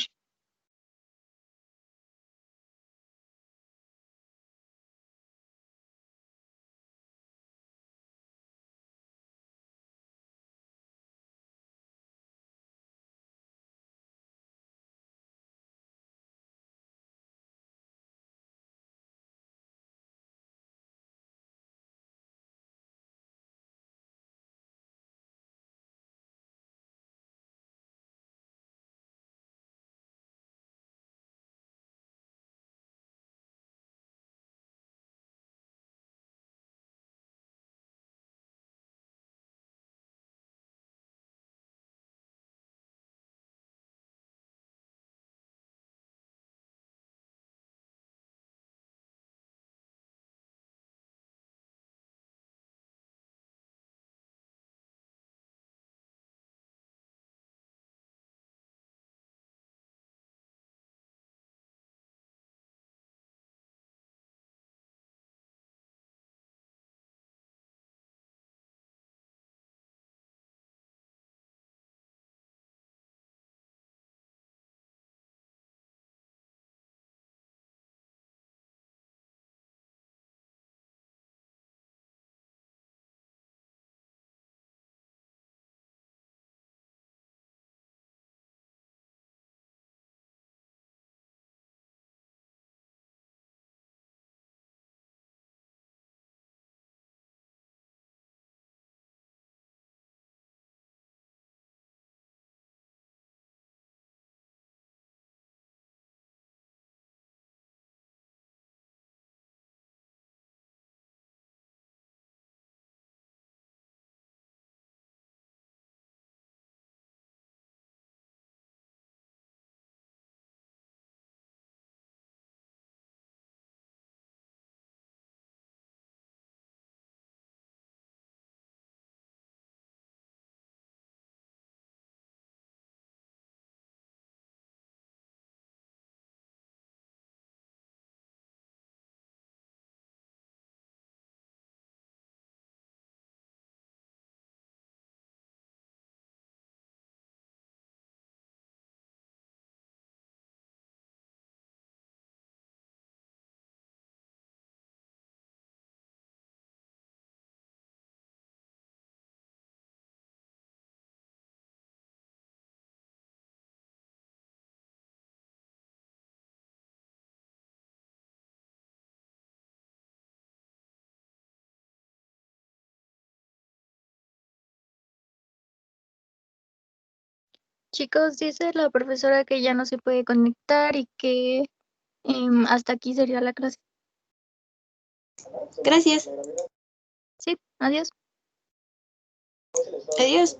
Chicos, dice la profesora que ya no se puede conectar y que hasta aquí sería la clase. Gracias. Sí, adiós. Adiós.